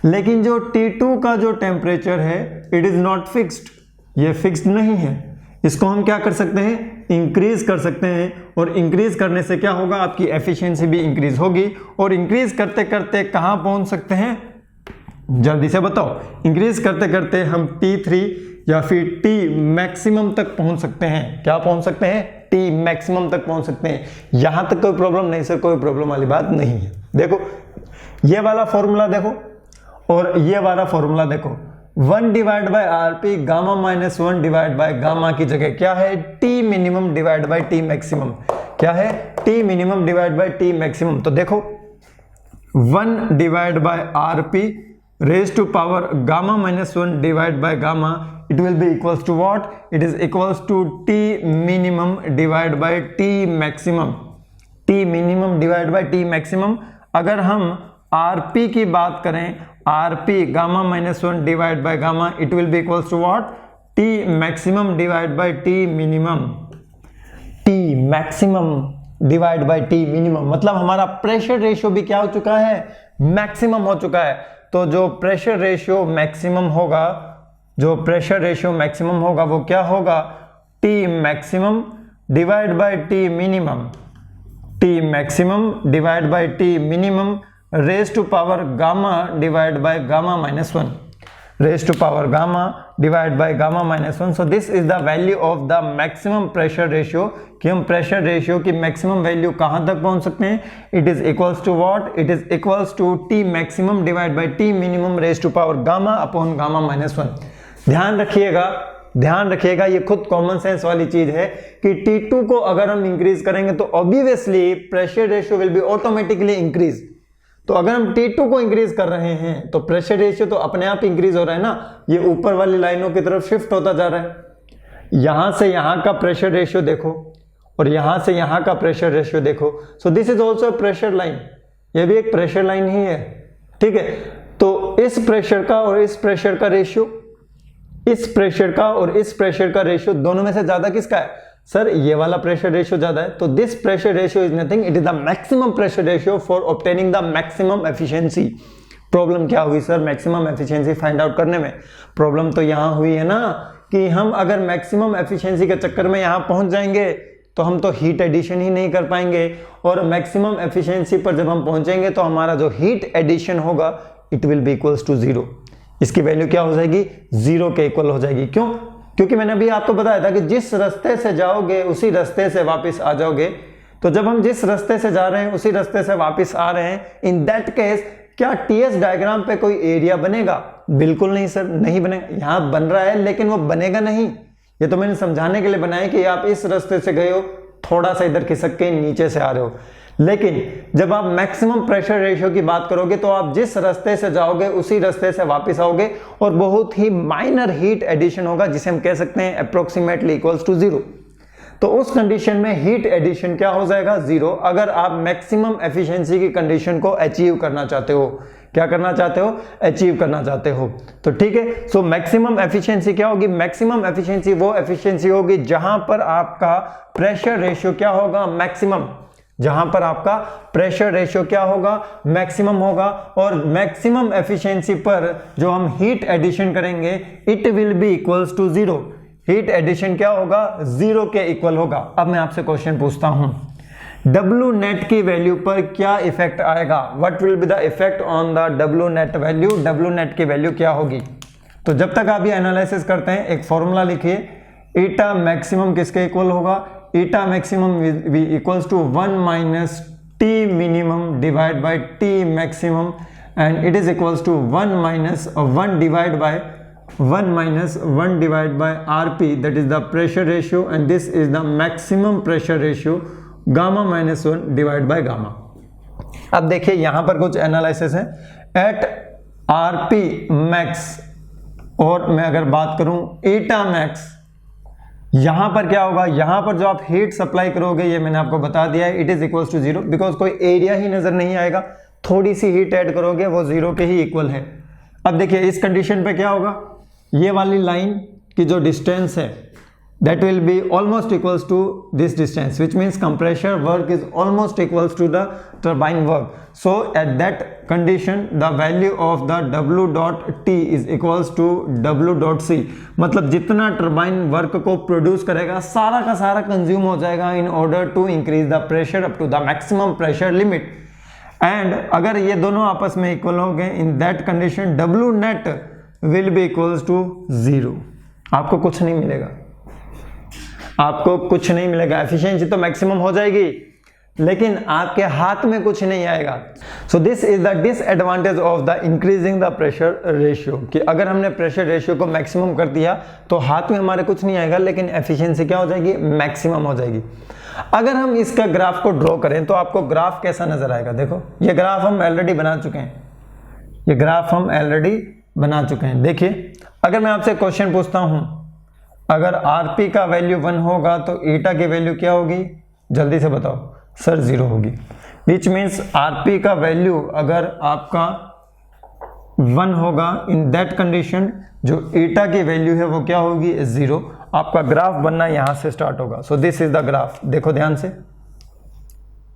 लेकिन जो T2 का जो टेम्परेचर है इट इज नॉट फिक्स्ड, ये फिक्स्ड नहीं है। इसको हम क्या कर सकते हैं, इंक्रीज कर सकते हैं, और इंक्रीज करने से क्या होगा, आपकी एफिशिएंसी भी इंक्रीज होगी। और इंक्रीज करते करते कहां पहुंच सकते हैं, जल्दी से बताओ, इंक्रीज करते करते हम T3 या फिर T मैक्सिमम तक पहुंच सकते हैं। क्या पहुंच सकते हैं, T मैक्सिमम तक पहुंच सकते हैं। यहां तक कोई प्रॉब्लम नहीं सर, कोई प्रॉब्लम वाली बात नहीं है। देखो ये वाला फॉर्मूला देखो और ये वाला फॉर्मूला देखो, 1 divide by RP gamma minus 1 divide by gamma की जगह क्या है, T minimum divide by T maximum, क्या है, T minimum divide by T maximum. तो देखो 1 divide by RP raise to power gamma minus 1 divide by gamma, it will be equals to what, it is equals to T minimum divide by T maximum, T minimum divide by T maximum. अगर हम RP की बात करें, RP gamma minus 1 divide by gamma, it will be equals to what, T maximum divide by T minimum, T maximum divide by T minimum. मतलब हमारा pressure ratio भी क्या हो चुका है, मैक्सिमम हो चुका है। तो जो प्रेशर रेशियो मैक्सिमम होगा, जो प्रेशर रेशियो मैक्सिमम होगा वो क्या होगा, T maximum divide by T minimum, T maximum divide by T minimum raise to power gamma divide by gamma minus 1, raise to power gamma divide by gamma minus 1। So this is the value of the maximum pressure ratio, कि हम pressure ratio की maximum value कहां तक पहुंच सकते हैं, it is equals to what, it is equals to T maximum divide by T minimum raise to power gamma upon gamma minus 1। ध्यान रखिएगा, ध्यान रखिएगा, ये खुद कॉमन सेंस वाली चीज है कि T2 को अगर हम इंक्रीज करेंगे तो obviously pressure ratio will be automatically increase. तो अगर हम T2 को इंक्रीज कर रहे हैं तो प्रेशर रेशियो तो अपने आप इंक्रीज हो रहा है ना, ये ऊपर वाली लाइनों की तरफ शिफ्ट होता जा रहा है। यहां से यहां का प्रेशर रेशियो देखो और यहां से यहां का प्रेशर रेशियो देखो। सो this is also pressure line, ये भी एक प्रेशर लाइन ही है, ठीक है। तो इस प्रेशर का और इस प्रेशर का रेशियो, इस प्रेशर का और इस प्रेशर का रेशियो दोनों में से ज्यादा किसका है, सर ये वाला प्रेशर रेशियो ज्यादा है। तो this pressure ratio is nothing, it is the maximum pressure ratio for obtaining the maximum efficiency. Problem क्या हुई sir, maximum efficiency find out करने में प्रॉब्लम तो यहां हुई है ना कि हम अगर मैक्सिमम एफिशिएंसी के चक्कर में यहां पहुंच जाएंगे तो हम तो हीट एडिशन ही नहीं कर पाएंगे, और मैक्सिमम एफिशिएंसी पर जब हम पहुंचेंगे तो हमारा जो हीट एडिशन होगा it will be equals to 0। इसकी वैल्यू क्या हो जाएगी, 0 के इक्वल हो जाएगी। क्यों, क्योंकि मैंने अभी आपको बताया था कि जिस रास्ते से जाओगे उसी रास्ते से वापस आ जाओगे। तो जब हम जिस रास्ते से जा रहे हैं उसी रास्ते से वापस आ रहे हैं, इन दैट केस क्या टीएस डायग्राम पे कोई एरिया बनेगा? बिल्कुल नहीं सर, नहीं बनेगा। यहाँ बन रहा है लेकिन वो बनेगा नहीं। ये तो मैंने समझाने के लिए बनाया कि आप इस रास्ते से गए हो, थोड़ा सा इधर खिसक के नीचे से आ रहे हो, लेकिन जब आप मैक्सिमम प्रेशर रेशियो की बात करोगे तो आप जिस रास्ते से जाओगे उसी रास्ते से वापस आओगे और बहुत ही माइनर हीट एडिशन होगा, जिसे हम कह सकते हैं अप्रोक्सीमेटली इक्वल्स टू 0। तो उस कंडीशन में हीट एडिशन क्या हो जाएगा? 0। अगर आप मैक्सिमम एफिशिएंसी की कंडीशन को अचीव करना चाहते हो, क्या करना चाहते हो? अचीव करना चाहते हो। तो ठीक है, सो मैक्सिमम एफिशिएंसी क्या होगी? मैक्सिमम एफिशिएंसी वो एफिशिएंसी होगी जहां पर आपका प्रेशर रेशियो क्या होगा? मैक्सिमम। जहां पर आपका प्रेशर रेशियो क्या होगा? मैक्सिमम होगा। और मैक्सिमम एफिशिएंसी पर जो हम हीट एडिशन करेंगे it will be equals to 0। Heat addition क्या होगा? 0 के इक्वल होगा। अब मैं आपसे क्वेश्चन पूछता हूं, W नेट की वैल्यू पर क्या इफेक्ट आएगा? What will be the effect on the W net value? W net की वैल्यू क्या होगी? तो जब तक आप ये एनालिसिस करते हैं एक फॉर्मूला लिखिए, ईटा मैक्सिमम किसके इक्वल होगा? ईटा मैक्सिमम भी equals to 1 minus T minimum divide by T maximum and it is equals to 1 minus 1 divide by 1 minus 1 divided by RP, that is the pressure ratio, and this is the maximum pressure ratio, gamma minus 1 divided by gamma। अब देखिए यहां पर कुछ analysis है eight RP max, और मैं अगर बात करूं एटा मैक्स, यहां पर क्या होगा? यहां पर जो आप हीट सप्लाई करोगे, ये मैंने आपको बता दिया है, it is equals to 0, because कोई एरिया ही नजर नहीं आएगा, थोड़ी सी हीट ऐड करोगे वो 0 के ही इक्वल है। अब देखिए इस कंडीशन पे क्या होगा? ये वाली लाइन की जो डिस्टेंस है that will be almost equals to this distance, which means compressor work is almost equals to the turbine work. So at that condition the value of the W dot T is equals to W dot C। मतलब जितना turbine work को produce करेगा सारा का सारा consume हो जाएगा in order to increase the pressure up to the maximum pressure limit। And अगर ये दोनों आपस में इक्वल हो गए, इन that condition W net will be equals to 0। आपको कुछ नहीं मिलेगा, आपको कुछ नहीं मिलेगा। एफिशिएंसी तो मैक्सिमम हो जाएगी लेकिन आपके हाथ में कुछ नहीं आएगा। सो this is the disadvantage of the increasing the pressure ratio, कि अगर हमने प्रेशर रेशियो को मैक्सिमम कर दिया तो हाथ में हमारे कुछ नहीं आएगा लेकिन एफिशिएंसी क्या हो जाएगी? मैक्सिमम हो जाएगी। अगर हम इसका ग्राफ को ड्रॉ करें तो आपको ग्राफ कैसा नजर आएगा? देखो ये ग्राफ हम ऑलरेडी बना चुके हैं, ये ग्राफ हम ऑलरेडी बना चुके हैं। देखिए अगर मैं आपसे क्वेश्चन पूछता हूं, अगर आरपी का वैल्यू 1 होगा तो ईटा की वैल्यू क्या होगी? जल्दी से बताओ सर 0 होगी। विच मीन्स आरपी का वैल्यू अगर आपका 1 होगा, इन दैट कंडीशन जो ईटा की वैल्यू है वो क्या होगी? 0। आपका ग्राफ बनना यहां से स्टार्ट होगा। So this is the graph, देखो ध्यान से,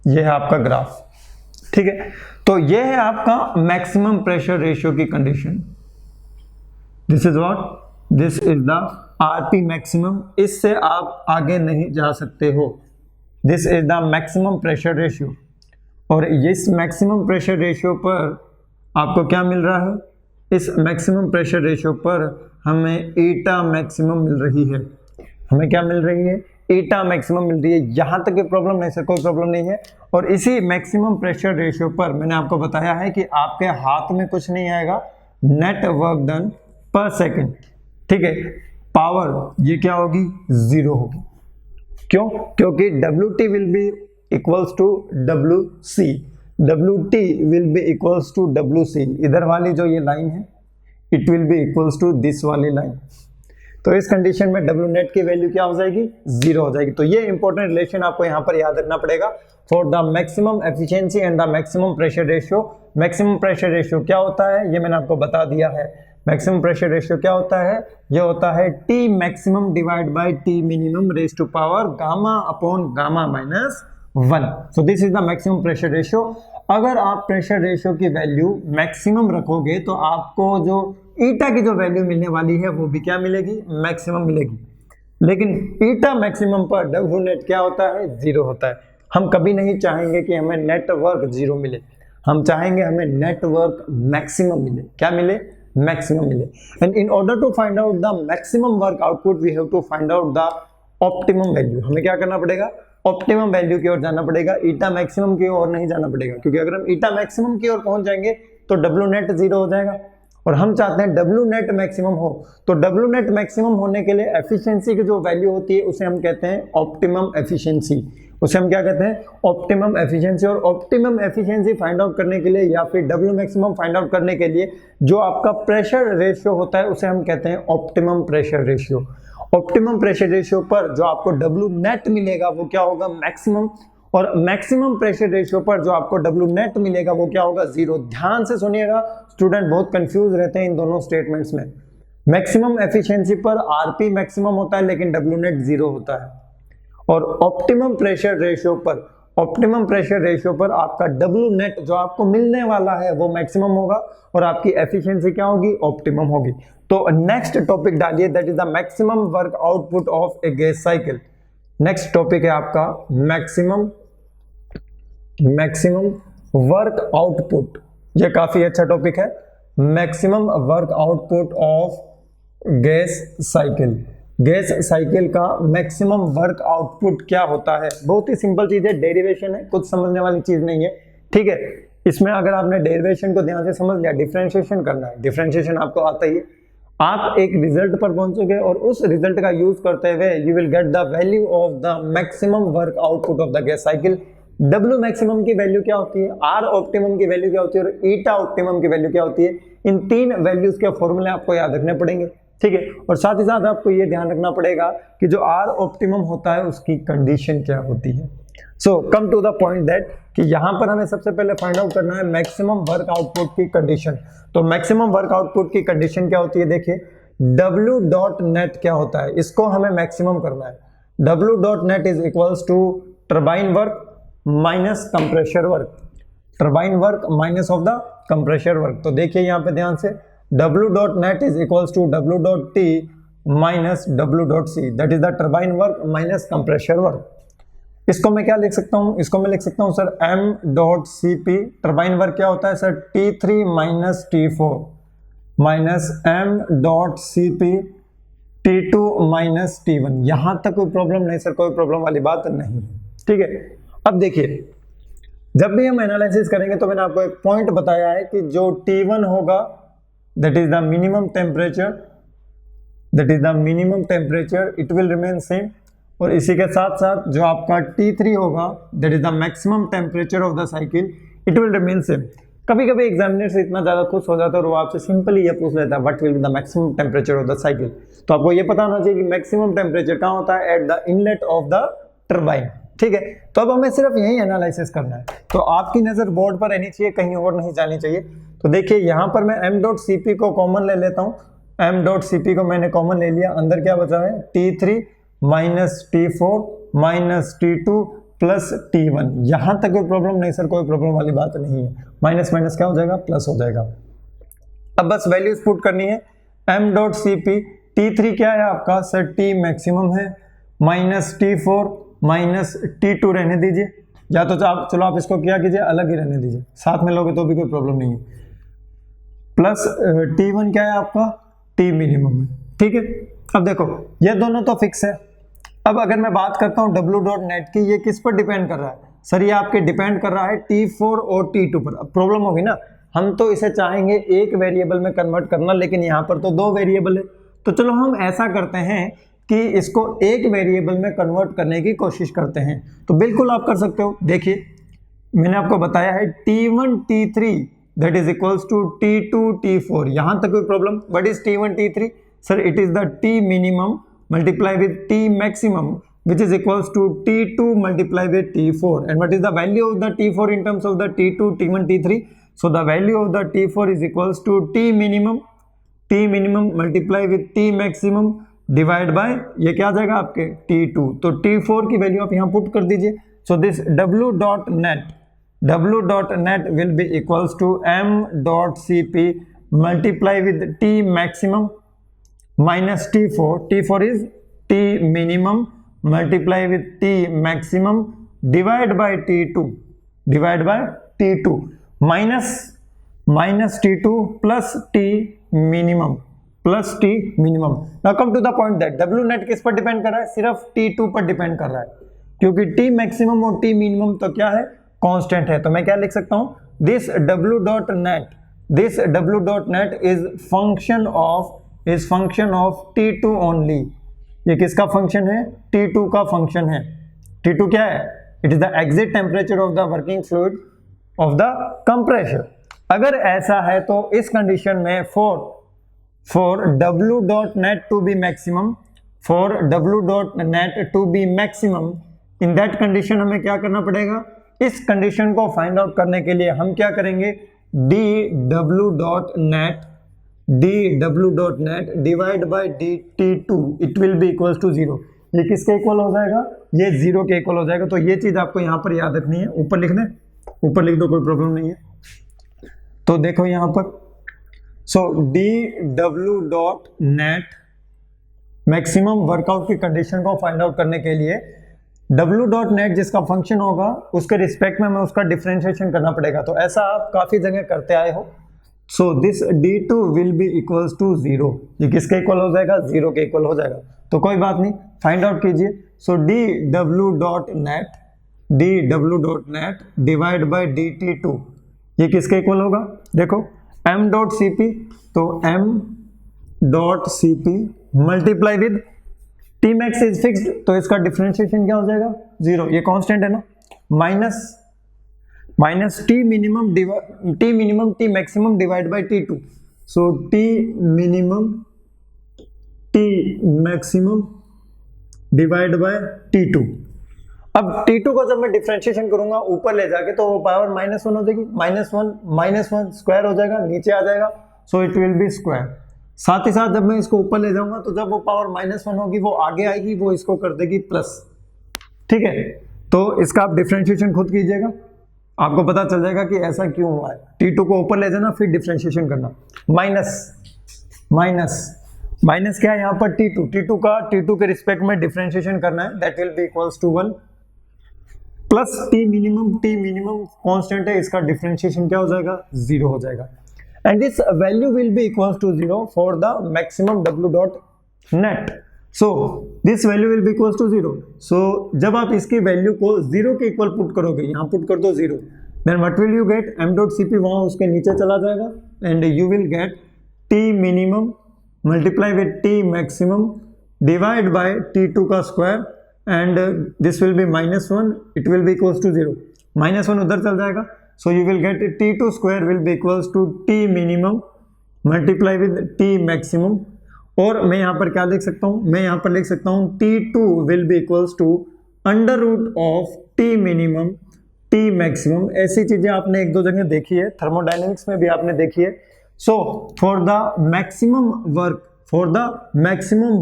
ये है आपका ग्राफ, ठीक है। तो ये है आपका मैक्सिमम प्रेशर रेशियो की condition. This is what? This is the RP maximum. इससे आप आगे नहीं जा सकते हो। This is the maximum pressure ratio, और इस मैक्सिमम प्रेशर रेशियो पर आपको क्या मिल रहा है? इस मैक्सिमम प्रेशर रेशियो पर हमें ईटा मैक्सिमम मिल रही है। हमें क्या मिल रही है? ईटा मैक्सिमम मिल रही है। यहां तक की प्रॉब्लम नहीं सर, कोई प्रॉब्लम नहीं है। और इसी मैक्सिमम प्रेशर रेशियो पर मैंने आपको बताया है कि आपके हाथ में कुछ नहीं आएगा, नेट वर्क डन पर सेकेंड, ठीक है। पावर ये क्या होगी? 0 होगी। क्यों? क्योंकि WT will be equals to WC, WT will be equals to WC। इधर वाली जो ये लाइन है it will be equals to this वाली लाइन। तो इस कंडीशन में W नेट की वैल्यू क्या हो जाएगी? 0 हो जाएगी। तो ये इंपॉर्टेंट रिलेशन आपको यहाँ पर याद रखना पड़ेगा for the maximum efficiency and the maximum pressure ratio. Maximum pressure ratio क्या होता है ये मैंने आपको बता दिया है। मैक्सिमम प्रेशर रेशियो क्या होता है? ये होता है T maximum divide by T minimum raise to power gamma upon gamma minus 1। So this is the maximum pressure ratio. अगर आप प्रेशर रेशियो की वैल्यू मैक्सिमम रखोगे तो आपको जो ईटा की जो वैल्यू मिलने वाली है वो भी क्या मिलेगी? मैक्सिमम मिलेगी। लेकिन ईटा मैक्सिमम पर W नेट क्या होता है? 0 होता है। हम कभी नहीं चाहेंगे कि हमें नेटवर्क 0 मिले, हम चाहेंगे हमें नेटवर्क मैक्सिमम मिले। क्या मिले? मैक्सिमम मिले। And in order to find out the maximum work output we have to find out the optimum value. हमें क्या करना पड़ेगा? ऑप्टिमम वैल्यू की ओर जाना पड़ेगा, ईटा मैक्सिमम की ओर नहीं जाना पड़ेगा। क्योंकि अगर हम ईटा मैक्सिमम की ओर पहुंच जाएंगे तो डब्ल्यू नेट 0 हो जाएगा, और हम चाहते हैं डब्ल्यू नेट मैक्सिमम हो। तो डब्ल्यू नेट मैक्सिमम होने के लिए एफिशिएंसी की जो वैल्यू होती है उसे हम कहते हैं ऑप्टिमम एफिशिएंसी, उसे हम क्या कहते हैं ऑप्टिमम एफिशिएंसी। और ऑप्टिमम एफिशिएंसी फाइंड आउट करने के लिए या फिर डब्ल्यू मैक्सिमम फाइंड आउट करने के लिए जो आपका प्रेशर रेशियो होता है उसे हम कहते हैं optimum pressure ratio. Optimum pressure ratio पर जो आपको डब्ल्यू नेट मिलेगा वो क्या होगा मैक्सिमम, और मैक्सिमम प्रेशर रेशियो पर जो आपको डब्ल्यू नेट मिलेगा वो क्या होगा 0। ध्यान से सुनिएगा, स्टूडेंट बहुत कंफ्यूज रहते हैं इन दोनों स्टेटमेंट्स में। मैक्सिमम एफिशिएंसी पर आरपी मैक्सिमम होता है लेकिन डब्ल्यू नेट 0 होता है, और ऑप्टिमम प्रेशर रेशियो पर आपका डब्ल्यू नेट जो आपको मिलने वाला है वो मैक्सिमम होगा और आपकी एफिशिएंसी क्या होगी ऑप्टिमम होगी। तो नेक्स्ट टॉपिक डालिए, that is the maximum work output of A gas cycle. Next topic है आपका मैक्सिमम वर्क आउटपुट। ये काफी अच्छा टॉपिक है, maximum work output of gas cycle. Gas cycle का मैक्सिमम वर्क आउटपुट क्या होता है? बहुत ही सिंपल चीज है, डेरिवेशन है, कुछ समझने वाली चीज नहीं है, ठीक है। इसमें अगर आपने डेरिवेशन को ध्यान से समझ लिया, डिफरेंशिएशन करना है, डिफरेंशिएशन आपको आता ही है, आप एक रिजल्ट पर पहुंचोगे और उस रिजल्ट का यूज करते हुए you will get the value of the maximum work output of the gas cycle. W maximum की वैल्यू क्या होती है, आर ऑप्टिमम की वैल्यू क्या होती है और ईटा ऑप्टिमम की वैल्यू क्या होती है। इन तीन वैल्यूज के फॉर्मूले आपको याद रखने पड़ेंगे, ठीक है। और साथ ही साथ आपको ये ध्यान रखना पड़ेगा कि जो आर ऑप्टिमम होता है उसकी कंडीशन क्या होती है। So come to the point that कि यहां पर हमें सबसे पहले फाइंड आउट करना है मैक्सिमम वर्क आउटपुट की कंडीशन। तो मैक्सिमम वर्क आउटपुट की कंडीशन क्या होती है, देखिए डब्ल्यू डॉट नेट क्या होता है, इसको हमें मैक्सिमम करना है। W dot net is equals to turbine work minus compressor work, turbine work minus of the compressor work. तो देखिए यहाँ पे ध्यान से, W dot net is equals to W dot T minus W dot C, that is the turbine work minus compressor work। इसको मैं क्या लिख सकता हूँ, इसको मैं लिख सकता हूँ sir M dot CP, turbine work क्या होता है sir T3 minus T4 minus M dot CP T2 minus T1। यहाँ तक कोई प्रॉब्लम नहीं सर, कोई प्रॉब्लम वाली बात नहीं है, ठीक है। अब देखिए जब भी हम एनालिसिस करेंगे तो मैंने आपको एक पॉइंट बताया है कि जो T1 होगा that is the minimum temperature, it will remain same। और इसी के साथ साथ जो आपका T3 होगा that is the maximum temperature of the cycle, it will remain same। कभी कभी एग्जामिनर से इतना ज़्यादा खुश हो जाता है और वो आपसे सिंपली ये पूछ लेता है what will be the maximum temperature of the cycle. तो आपको ये पता होना चाहिए कि मैक्सिमम टेम्परेचर कहाँ होता है, at the inlet of the turbine, ठीक है। तो अब हमें सिर्फ यही एनालिसिस करना है, तो आपकी नज़र बोर्ड पर रहनी चाहिए, कहीं और नहीं जानी चाहिए। तो देखिए यहाँ पर मैं m डॉट CP को कॉमन ले लेता हूँ, m डॉट CP को मैंने कॉमन ले लिया, अंदर क्या बचा है T3 minus T4 minus T2 plus T1। यहाँ तक कोई प्रॉब्लम नहीं सर, कोई प्रॉब्लम वाली बात नहीं है, माइनस माइनस क्या हो जाएगा प्लस हो जाएगा। अब बस वैल्यूज पुट करनी है, m डॉट CP T3 क्या है आपका सर T मैक्सिमम है, माइनस T4 माइनस T2 रहने दीजिए, या तो चलो आप इसको क्या कीजिए अलग ही रहने दीजिए, साथ में लोगे तो भी कोई प्रॉब्लम नहीं है, प्लस T1 क्या है आपका T मिनिमम है, ठीक है। अब देखो ये दोनों तो फिक्स है। अब अगर मैं बात करता हूँ W डॉट नेट की, ये किस पर डिपेंड कर रहा है सर, ये आपके डिपेंड कर रहा है T4 और T2 पर। अब प्रॉब्लम होगी ना, हम तो इसे चाहेंगे एक वेरिएबल में कन्वर्ट करना, लेकिन यहाँ पर तो दो वेरिएबल है, तो चलो हम ऐसा करते हैं कि इसको एक वेरिएबल में कन्वर्ट करने की कोशिश करते हैं। तो बिल्कुल आप कर सकते हो, देखिए मैंने आपको बताया है T1 T3 that is equals to T2 T4, यहाँ तक कोई problem. what is T1 T3 sir, it is the T minimum multiply with T maximum which is equals to T2 multiply with T4, and what is the value of the T4 in terms of the T2 T1 T3, so the value of the T4 is equals to T minimum multiply with T maximum divide by ये क्या आ जाएगा आपके T2। तो T4 की value आप यहाँ put कर दीजिए। So this W dot net will be equals to M dot CP multiply with T maximum minus T4 is T minimum multiply with T maximum divide by T2 minus T2 plus T minimum now come to the point that W net किस पर depend कर रहा है, सिर्फ T2 पर depend कर रहा है, क्योंकि T मैक्सिमम और T मिनिमम तो क्या है कांस्टेंट है। तो मैं क्या लिख सकता हूं, this W dot net this W dot net is function of T2 only. ये किसका फंक्शन है? T2 का फंक्शन है। T2 क्या है? It is the exit temperature of the working fluid of the compressor. अगर ऐसा है तो इस कंडीशन में for W dot net to be maximum, for W dot net to be maximum, in that condition हमें क्या करना पड़ेगा? इस कंडीशन को फाइंड आउट करने के लिए हम क्या करेंगे? dW dot net divide by dt2 it will be equals to 0। ये किसके इक्वल हो जाएगा? ये 0 के इक्वल हो जाएगा। तो ये चीज आपको यहाँ पर याद रखनी है। ऊपर लिख दें, ऊपर लिख दो, कोई प्रॉब्लम नहीं है। तो देखो यहाँ पर, सो dW dot net maximum workout की कंडीशन को फाइंड आउट करने के लिए W डॉट नेट जिसका फंक्शन होगा उसके रिस्पेक्ट में हमें उसका डिफरेंशिएशन करना पड़ेगा। तो ऐसा आप काफी जगह करते आए हो। So this D2 will be equals to 0। ये किसके इक्वल हो जाएगा? 0 के इक्वल हो जाएगा। तो कोई बात नहीं, फाइंड आउट कीजिए। सो dW dot net divide by dt2 ये किसके इक्वल होगा? देखो m डॉट Cp, तो m dot Cp multiply with T max is fixed, तो इसका डिफरेंशिएशन क्या हो जाएगा? 0। ये कांस्टेंट है ना, minus T minimum T maximum divide by T2। So T maximum divide by T2। अब T2 को जब मैं डिफरेंशिएशन करूंगा ऊपर ले जाके तो वो पावर -1 हो जाएगी। -1 स्क्वायर हो जाएगा, नीचे आ जाएगा। सो इट विल बी स्क्वायर। साथ ही साथ जब मैं इसको ऊपर ले जाऊंगा तो जब वो पावर -1 होगी वो आगे आएगी, वो इसको कर देगी प्लस। ठीक है, तो इसका आप डिफरेंशिएशन खुद कीजिएगा, आपको पता चल जाएगा कि ऐसा क्यों हुआ है। T2 को ऊपर ले जाना, फिर डिफरेंशिएशन करना। माइनस क्या है यहाँ पर? T2 का T2 के रिस्पेक्ट में डिफरेंशिएशन करना है। That will be equals to 1 plus T minimum constant है, इसका डिफरेंशिएशन क्या हो जाएगा? 0 हो जाएगा। And this value will be equals to 0 for the maximum W dot net. So this value will be equals to 0. So जब आप इसकी वैल्यू को 0 के इक्वल पुट करोगे, यहाँ पुट कर दो 0, then what will you get? m dot Cp वहाँ उसके नीचे चला जाएगा and you will get T minimum multiply with T maximum divide by T2 का square and this will be -1, it will be equals to 0. -1 उधर चल जाएगा। So you will get T2 square will be equals to T minimum multiply with T maximum। और मैं यहाँ पर क्या लिख सकता हूँ? मैं यहाँ पर लिख सकता हूँ T2 will be equals to under root of T minimum T maximum। ऐसी चीजें आपने एक दो जगह देखी है, थर्मोडायनेमिक्स में भी आपने देखी है। So for the maximum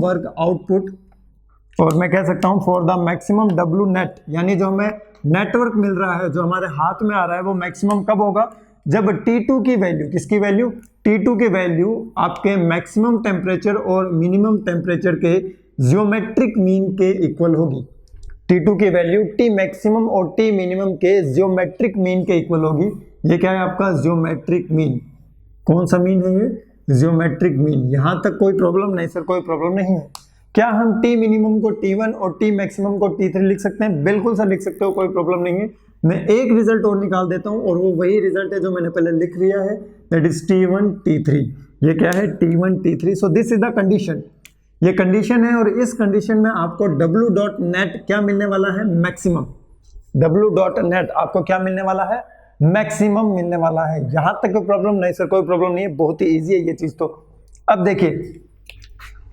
work output, और मैं कह सकता हूं for the maximum W net, यानी जो हमें नेटवर्क मिल रहा है, जो हमारे हाथ में आ रहा है, वो मैक्सिमम कब होगा? जब T2 की वैल्यू, किसकी वैल्यू? T2 की वैल्यू आपके मैक्सिमम टेम्परेचर और मिनिमम टेम्परेचर के जियोमेट्रिक मीन के इक्वल होगी। T2 की वैल्यू T मैक्सिमम और T मिनिमम के जियोमेट्रिक मीन के इक्वल होगी। ये क्या है आपका? Geometric mean. कौन सा मीन है ये? Geometric mean. यहां तक कोई प्रॉब्लम नहीं सर? कोई प्रॉब्लम नहीं है। क्या हम T मिनिमम को T1 और T मैक्सिमम को T3 लिख सकते हैं? बिल्कुल सर लिख सकते हो, कोई प्रॉब्लम नहीं है। मैं एक रिजल्ट और निकाल देता हूं और वो वही रिजल्ट है जो मैंने पहले लिख लिया है, दैट इज T1 T3। ये क्या है? T1 T3। So this is the condition. ये कंडीशन है और इस कंडीशन में आपको W डॉट नेट क्या मिलने वाला है? मैक्सिमम। W डॉट नेट आपको क्या मिलने वाला है? मैक्सिमम मिलने वाला है। यहां तक कोई प्रॉब्लम नहीं सर? कोई प्रॉब्लम नहीं है, बहुत ही ईजी है ये चीज। तो अब देखिए,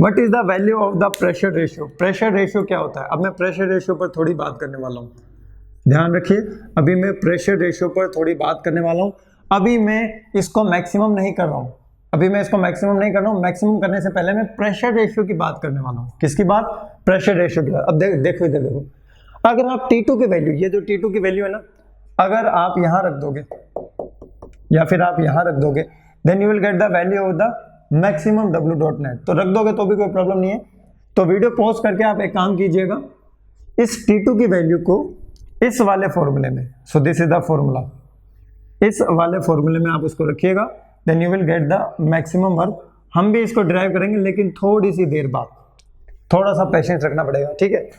what is the value of the pressure ratio? Pressure ratio क्या होता है? अब मैं प्रेशर रेशियो पर थोड़ी बात करने वाला हूँ, ध्यान रखिए। अभी मैं प्रेशर रेशियो पर थोड़ी बात करने वाला हूँ। अभी मैं इसको मैक्सिमम नहीं कर रहा हूँ, मैक्सिमम करने से पहले मैं प्रेशर रेशियो की बात करने वाला हूँ। किसकी बात? प्रेशर रेशियो की बात। अब देखो इधर देखो, अगर आप T2 की वैल्यू, ये जो T2 की वैल्यू है ना, अगर आप यहाँ रख दोगे या फिर आप यहाँ रख दोगे, then you will get the value of the maximum W dot net. तो रख दोगे तो भी कोई प्रॉब्लम नहीं है। तो वीडियो पॉज करके आप एक काम कीजिएगा, इस T2 की वैल्यू को इस वाले फॉर्मूले में, so this is the formula, इस वाले फॉर्मूले में आप उसको रखिएगा, then you will get the maximum work. हम भी इसको ड्राइव करेंगे लेकिन थोड़ी सी देर बाद, थोड़ा सा पेशेंस रखना पड़ेगा, ठीक है।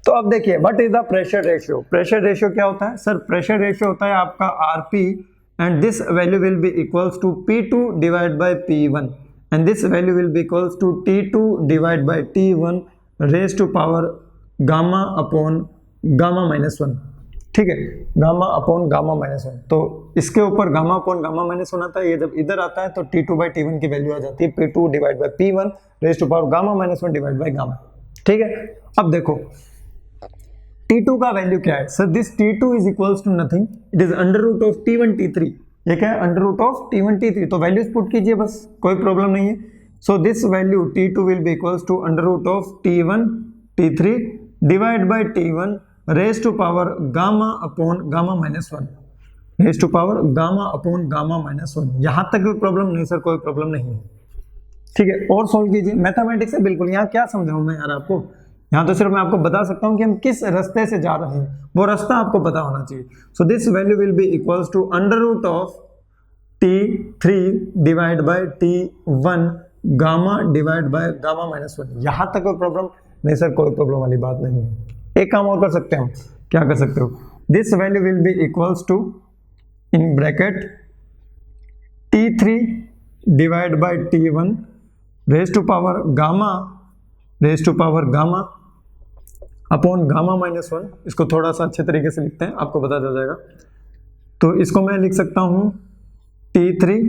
तो अब देखिए, what is the pressure ratio? Pressure ratio क्या होता है सर? प्रेशर रेशियो होता है आपका RP and this value will be equals to P2 divided by P1 and this value will be equals to T2 divided by T1 raised to power gamma upon gamma minus 1। ठीक है, gamma upon gamma minus 1। तो इसके ऊपर gamma upon gamma minus 1 आता है, ये जब इधर आता है तो T2 बाई T1 की वैल्यू आ जाती है P2 divide by P1 raise to power gamma minus 1 divide by gamma. ठीक है, अब देखो T2 का वैल्यू क्या है sir, this T2 is equals to nothing, it is under root of T1 T3। ये क्या है, under root of T1 T3। तो वैल्यूज पुट कीजिए बस, कोई प्रॉब्लम नहीं है। So this value T2 will be equals to under root of T1 T3 divide by T1 raise to power gamma upon gamma minus 1 raise to power gamma upon gamma minus 1। यहां तक भी problem नहीं sir, कोई problem नहीं है। ठीक है, और सॉल्व कीजिए मैथमेटिक्स है बिल्कुल। यहाँ क्या समझाऊं मैं यार आपको, यहाँ तो सिर्फ मैं आपको बता सकता हूँ कि हम किस रास्ते से जा रहे हैं, वो रास्ता आपको पता होना चाहिए। So this value will be equals to under root of T3 divide by T1 gamma divide by gamma minus 1। यहाँ तक कोई प्रॉब्लम नहीं सर, कोई प्रॉब्लम वाली बात नहीं है। एक काम और कर सकते हैं हम, क्या कर सकते हो, this value will be equals to in bracket T3 divide by T1 raise to power gamma upon gamma minus 1। इसको थोड़ा सा अच्छे तरीके से लिखते हैं, आपको पता चल जाएगा। तो इसको मैं लिख सकता हूँ T3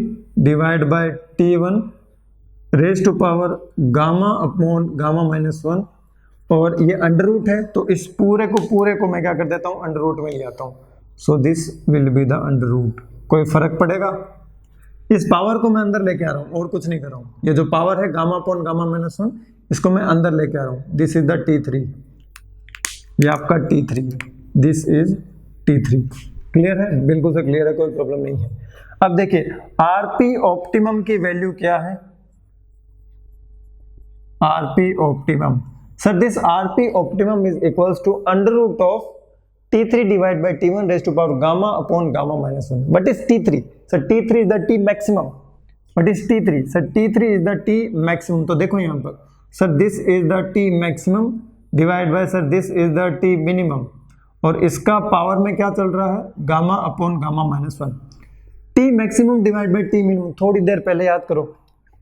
divide by T1 raise to power gamma upon gamma minus 1, और ये अंडर रूट है तो इस पूरे को मैं क्या कर देता हूँ, अंडर रूट में ले आता हूँ। So this will be the under root. कोई फर्क पड़ेगा, इस पावर को मैं अंदर लेके आ रहा हूँ और कुछ नहीं कर रहा हूँ। ये जो पावर है गामा अपॉन गामा माइनस 1, इसको मैं अंदर लेके आ रहा हूँ। दिस इज द T3, ये आपका T3, this is T3। Clear है, बिल्कुल से क्लियर है, कोई प्रॉब्लम नहीं है। अब देखिए आरपी ऑप्टिमम की वैल्यू क्या है, RP optimum sir, this RP optimum is equals to under root of T3 divide by T1 raise to power gamma upon gamma minus 1। But is T3 sir, T3 is the T maximum. But is T3 sir, T3 is the T maximum. तो देखो यहाँ पर sir, this is the T maximum divide by sir this is the T minimum, और इसका power में क्या चल रहा है, gamma upon gamma minus 1। T maximum divide by T minimum, थोड़ी देर पहले याद करो,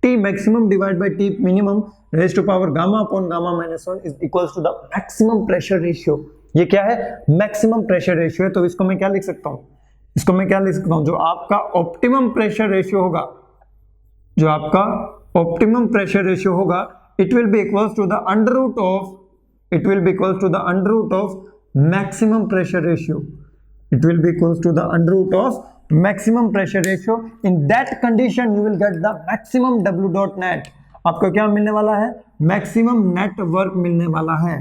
T maximum divide by T minimum raise to power gamma upon gamma minus 1 is equals to the maximum pressure ratio. ये क्या है, मैक्सिमम प्रेशर रेशियो है। तो इसको मैं क्या लिख सकता हूँ, इसको मैं क्या लिख सकता हूँ, जो आपका ऑप्टिमम प्रेशर रेशियो होगा, जो आपका ऑप्टिमम प्रेशर रेशियो होगा, it will be equals to the under root of, it will be equals to the under root of maximum pressure ratio, it will be equals to the under root of maximum pressure ratio। in that condition you will get the maximum W dot net। आपको क्या मिलने वाला है, maximum network मिलने वाला है।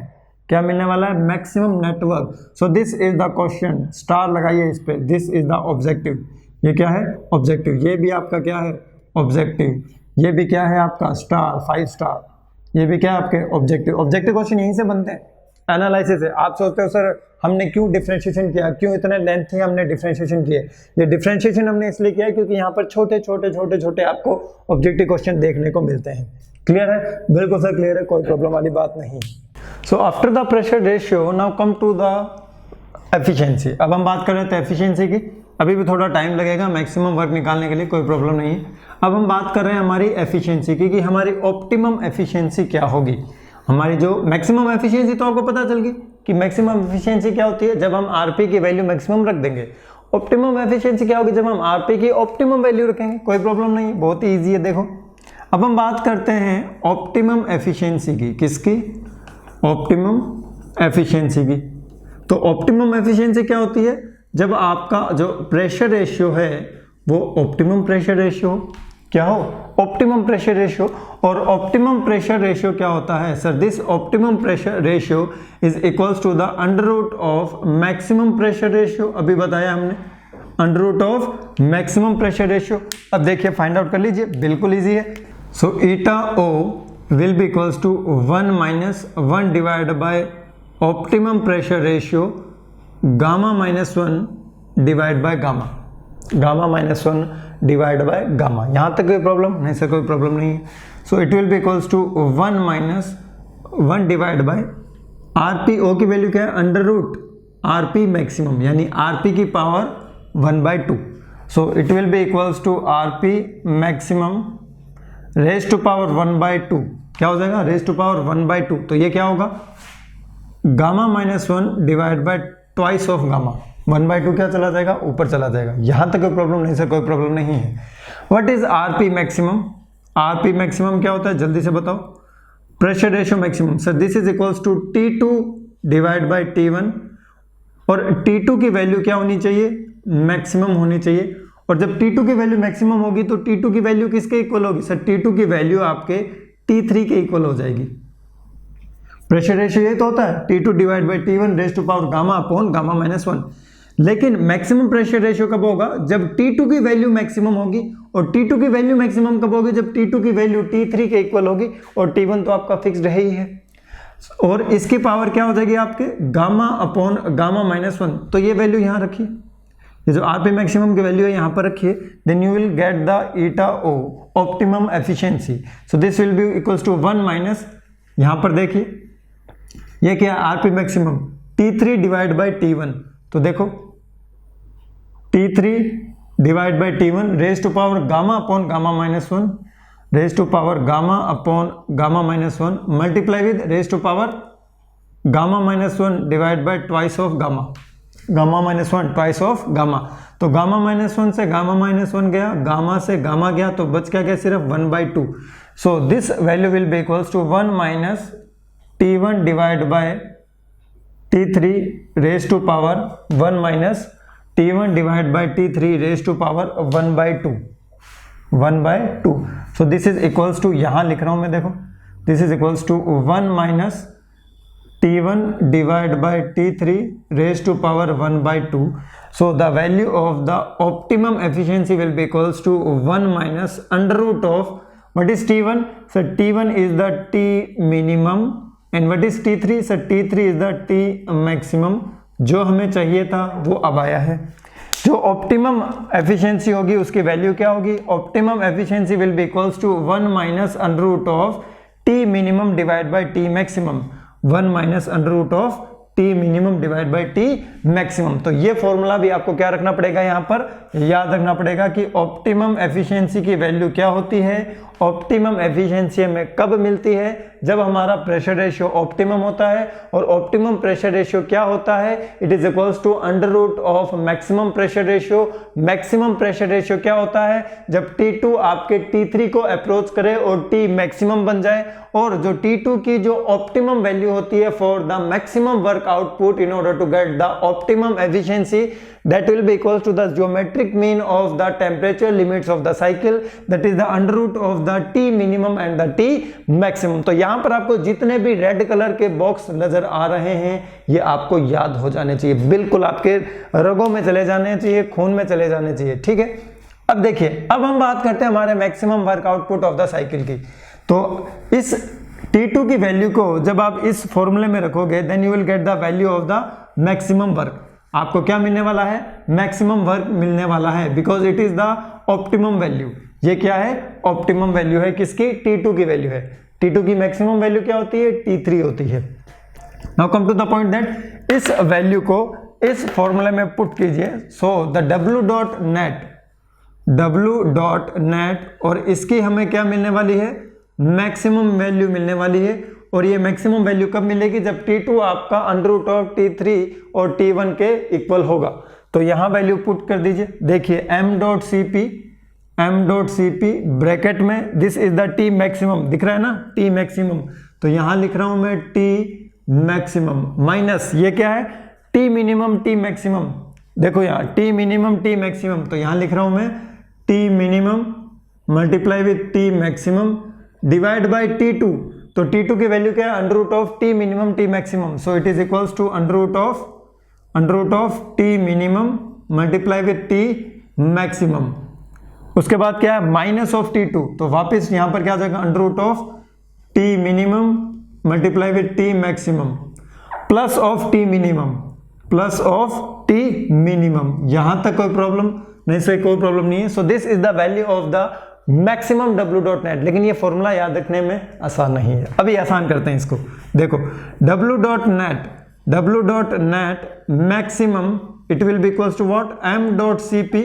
क्या मिलने वाला है, maximum network. So this is the question, star लगाइए इस पे, दिस इज द ऑब्जेक्टिव। ये क्या है, ऑब्जेक्टिव। ये भी आपका क्या है, ऑब्जेक्टिव। ये भी क्या है आपका स्टार, 5 स्टार। ये भी क्या है आपके ऑब्जेक्टिव। ऑब्जेक्टिव क्वेश्चन यहीं से बनते हैं, एनालिसिस है। आप सोचते हो सर हमने क्यों डिफरेंशिएशन किया, क्यों इतने लेंथ थे हमने डिफरेंशिएशन किए। ये डिफरेंशिएशन हमने इसलिए किया है क्योंकि यहाँ पर छोटे छोटे आपको ऑब्जेक्टिव क्वेश्चन देखने को मिलते हैं। क्लियर है, बिल्कुल सर क्लियर है, कोई प्रॉब्लम वाली बात नहीं। So after the pressure ratio now come to the efficiency. अब हम बात कर रहे थे एफिशिएंसी की, अभी भी थोड़ा टाइम लगेगा मैक्सिमम वर्क निकालने के लिए, कोई प्रॉब्लम नहीं है। अब हम बात कर रहे हैं हमारी एफिशिएंसी की, कि हमारी ऑप्टिमम एफिशिएंसी क्या होगी। हमारी जो मैक्सिमम एफिशिएंसी तो आपको पता चल गई कि मैक्सिमम एफिशिएंसी क्या होती है, जब हम आरपी की वैल्यू मैक्सिमम रख देंगे। ऑप्टिमम एफिशिएंसी क्या होगी, जब हम आरपी की ऑप्टिमम वैल्यू रखेंगे। कोई प्रॉब्लम नहीं है, बहुत ही ईजी है। देखो अब हम बात करते हैं ऑप्टिमम एफिशिएंसी की, किसकी, ऑप्टिमम एफिशिएंसी की। तो ऑप्टिमम एफिशिएंसी क्या होती है, जब आपका जो प्रेशर रेशियो है वो ऑप्टिमम प्रेशर रेशियो क्या हो, ऑप्टिमम प्रेशर रेशियो। और ऑप्टिमम प्रेशर रेशियो क्या होता है sir, this optimum pressure ratio is equals to the under root of maximum pressure ratio. अभी बताया हमने, under root of maximum pressure ratio. अब देखिए फाइंड आउट कर लीजिए, बिल्कुल इजी है। So eta O will be equals to 1 minus 1 divide by optimum pressure ratio gamma minus 1 divide by gamma, gamma minus 1 divide by gamma. यहाँ तक कोई problem नहीं सर, कोई प्रॉब्लम नहीं है। So it will be equals to 1 minus 1 divide by RP. O की value क्या है, अंडर रूट आरपी मैक्सिमम, यानी आरपी की power 1/2। So it will be equals to RP maximum raise to power 1/2, क्या हो जाएगा रेज टू पावर 1/2, तो ये क्या होगा gamma -1 divide by twice of gamma, 1/2 क्या चला जाएगा ऊपर चला जाएगा। यहां तक कोई प्रॉब्लम नहीं सर, कोई प्रॉब्लम नहीं है। What is RP maximum? RP maximum क्या होता है जल्दी से बताओ। Pressure ratio maximum sir this is equals to T2 divide by T1, और T2 की वैल्यू क्या होनी चाहिए मैक्सिमम होनी चाहिए, और जब T2 की वैल्यू मैक्सिमम होगी तो T2 की वैल्यू किसके इक्वल होगी सर, T2 की वैल्यू आपके T3 के इक्वल हो जाएगी। प्रेशर रेशियो ये तो होता है T2 divide by T1 raise to power gamma upon gamma -1, लेकिन मैक्सिमम प्रेशर रेशियो कब होगा जब T2 की वैल्यू मैक्सिमम होगी, और T2 की वैल्यू मैक्सिमम कब होगी जब T2 की वैल्यू T3 के इक्वल होगी, और T1 तो आपका फिक्स्ड है ही है, और इसकी पावर क्या हो जाएगी आपके गामा अपॉन गामा -1, तो ये वैल्यू यहां रखिए, ये जो आरपी मैक्सिमम की वैल्यू है यहां पर रखिए, then you will get the eta O optimum efficiency, so this will be equals to 1 minus, यहां पर देखिए ये क्या है RP maximum T3 divide by T1, तो देखो T3 divide by T1 raise to power gamma upon gamma -1 raise to power gamma upon gamma -1 multiply with raise to power gamma -1 divide by twice of gamma, gamma -1 twice of gamma, तो gamma -1 से gamma -1 गया, gamma से gamma गया, तो बच क्या गया सिर्फ 1/2, so this value will be equals to 1 minus T1 divide by T3 raise to power 1 minus T1 divide by T3 raise to power 1/2, so this is equals to, यहां लिख रहा हूं मैं देखो, this is equals to 1 minus T1 divide by T3 raise to power 1/2, so the value of the optimum efficiency will be equals to 1 minus under root of what is T1, so T1 is the T minimum and what is T3, so T3 is the T maximum, जो हमें चाहिए था वो अब आया है। जो optimum efficiency होगी उसकी वैल्यू क्या होगी, optimum efficiency will be equals to 1 minus under root of T minimum divide by T maximum, 1 minus under root of T minimum divide by T maximum. तो ये फॉर्मूला भी आपको क्या रखना पड़ेगा, यहां पर याद रखना पड़ेगा कि ऑप्टिमम एफिशिएंसी की वैल्यू क्या होती है, ऑप्टिमम एफिशिएंसी हमें कब मिलती है जब हमारा प्रेशर रेशियो ऑप्टिमम होता है, और ऑप्टिमम प्रेशर रेशियो क्या होता है, it is equals to under root of maximum pressure ratio. Maximum pressure ratio क्या होता है जब T2 आपके T3 को अप्रोच करे और T मैक्सिमम बन जाए, और जो T2 की जो ऑप्टिमम वैल्यू होती है for the maximum work output in order to get the optimum efficiency, that will be equals to the geometric mean of the temperature limits of the cycle, that is the under root of the T minimum and the T maximum। तो यहां पर आपको जितने भी red colour के box नजर आ रहे हैं ये आपको याद हो जाने चाहिए, बिल्कुल आपके रगों में चले जाने चाहिए, खून में चले जाने चाहिए, ठीक है। अब देखिए, अब हम बात करते हैं हमारे maximum work output of the cycle की। तो इस T2 की वैल्यू को जब आप इस फॉर्मूले में रखोगे then you will get the value of the maximum work. आपको क्या मिलने वाला है, मैक्सिमम वर्क मिलने वाला है, because it is the optimum value. ये क्या है, ऑप्टिमम वैल्यू है किसकी, T2 की वैल्यू है। T2 की मैक्सिमम वैल्यू क्या होती है, T3 होती है। Now come to the point that इस वैल्यू को इस फॉर्मूले में पुट कीजिए। So the W dot net और इसकी हमें क्या मिलने वाली है, मैक्सिमम वैल्यू मिलने वाली है, और ये मैक्सिमम वैल्यू कब मिलेगी जब T2 आपका अंडर रूट ऑफ T3 और T1 के इक्वल होगा। तो यहां वैल्यू पुट कर दीजिए, देखिए m डॉट Cp ब्रैकेट में this is the T maximum, दिख रहा है ना T मैक्सिमम, तो यहां लिख रहा हूं मैं T मैक्सिमम माइनस ये क्या है T मिनिमम T मैक्सिमम, देखो यहां T मिनिमम T मैक्सिमम, तो यहां लिख रहा हूं मैं T minimum multiply with T maximum divide by T2, तो T2 की वैल्यू क्या है, under root of T minimum T maximum, so it is equals to under root of T minimum multiply with T maximum. उसके बाद क्या है, minus of T2, तो वापस यहां पर क्या आ जाएगा, under root of T minimum multiply with T maximum plus of T minimum. यहां तक कोई प्रॉब्लम नहीं, से कोई प्रॉब्लम नहीं है। So this is the value of the maximum W dot net, लेकिन ये फॉर्मूला याद रखने में आसान नहीं है। अभी आसान करते हैं इसको, देखो W dot net maximum it will be equals to what, M dot Cp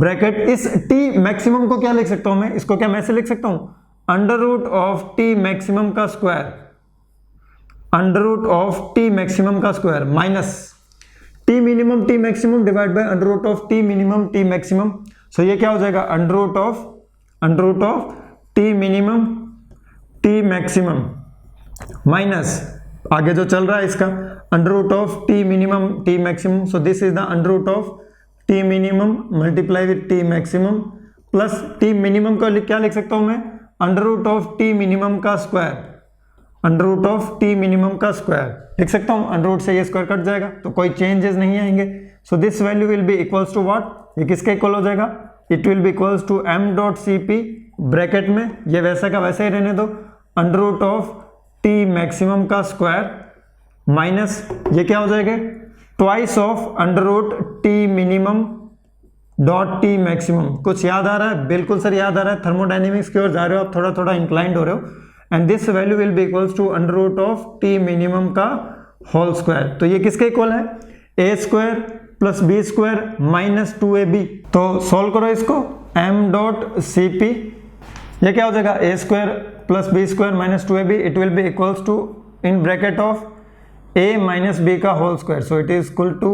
bracket इस टी मैक्सिमम को क्या लिख सकता हूं मैं, इसको क्या मैं ऐसे लिख सकता हूं, under root of T maximum का square, under root of T maximum का square minus T minimum T maximum divide by under root of T minimum T maximum. So ये क्या हो जाएगा, under root of T minimum T maximum minus आगे जो चल रहा है इसका under root of T minimum T maximum. So this is the under root of T minimum multiply with T maximum plus T minimum का क्या लिख सकता हूं मैं, under root of T minimum का square, under root of T minimum का square लिख सकता हूं, अंडर रूट से ये स्क्वायर कट जाएगा तो कोई चेंजेस नहीं आएंगे। So this value will be equals to what, ये किसके इक्वल हो जाएगा, it will be equals to m dot C P bracket में ये वैसे का वैसे ही रहने दो, under root of T maximum का स्क्वायर माइनस ये क्या हो जाएगा, twice of under root T minimum dot T maximum. कुछ याद आ रहा है, बिल्कुल सर याद आ रहा है, थर्मोडायनेमिक्स की ओर जा रहे हो आप, थोड़ा थोड़ा इंक्लाइंड हो रहे हो। And this value will be equals to under root of T minimum का होल स्क्वायर। तो ये किसके इक्वल है, A square plus B square minus 2ab। तो सॉल्व करो इसको, m डॉट सी पी ये क्या हो जाएगा, a square plus B square minus 2ab, it will be equals to in bracket of a minus b का whole square. So it is equal to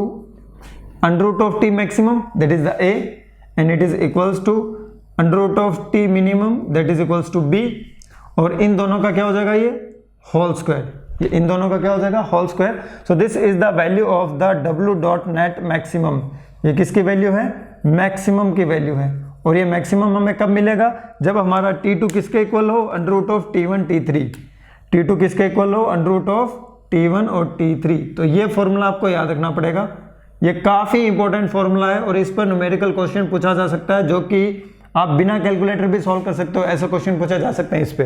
under root of T maximum that is the a and it is equals to under root of T minimum that is equals to b, और इन दोनों का क्या हो जाएगा, ये whole square, ये इन दोनों का क्या हो जाएगा, whole square. So this is the value of the w dot net maximum. ये किसकी वैल्यू है, मैक्सिमम की वैल्यू है, और ये मैक्सिमम हमें कब मिलेगा, जब हमारा T2 किसके इक्वल हो, under root of T1 T3, T2 किसके इक्वल हो, अंडर रूट ऑफ T1 और T3। तो ये फॉर्मूला आपको याद रखना पड़ेगा, ये काफी इंपॉर्टेंट फॉर्मूला है और इस पर न्यूमेरिकल क्वेश्चन पूछा जा सकता है, जो कि आप बिना कैलकुलेटर भी सॉल्व कर सकते हो, ऐसे क्वेश्चन पूछे जा सकते हैं इस पे।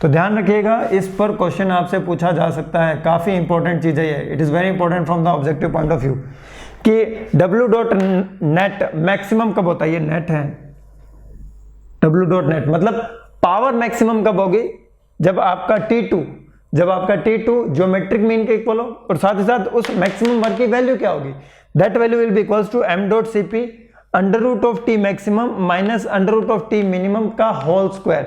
तो ध्यान रखिएगा, इस पर क्वेश्चन आपसे पूछा जा सकता है, काफी इंपॉर्टेंट चीज है ये, it is very important from the objective point of view कि W डॉट नेट मैक्सिमम कब होता है, ये नेट है, W डॉट नेट मतलब पावर मैक्सिमम कब होगी, जब आपका T2 ज्योमेट्रिक मीन के इक्वल हो, और साथ ही साथ उस मैक्सिमम वर्क की वैल्यू क्या होगी, that value will be equals to m dot C P under root of T maximum minus under root of T minimum का whole square,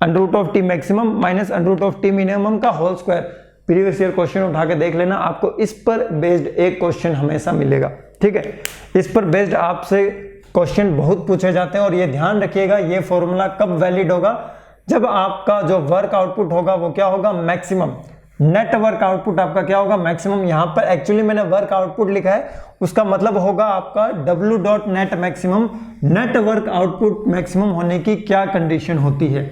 under root of T maximum minus under root of T minimum का whole square. Previous year question उठा के देख लेना, आपको इस पर based एक क्वेश्चन हमेशा मिलेगा, ठीक है। इस पर बेस्ड आपसे क्वेश्चन बहुत पूछे जाते हैं, और ये ध्यान रखिएगा, ये फॉर्मूला कब वैलिड होगा, जब आपका जो वर्क आउटपुट होगा वो क्या होगा, मैक्सिमम, नेट वर्क आउटपुट आपका क्या होगा, मैक्सिमम। यहां पर एक्चुअली मैंने वर्क आउटपुट लिखा है, उसका मतलब होगा आपका W dot net maximum, net work output maximum होने की क्या कंडीशन होती है।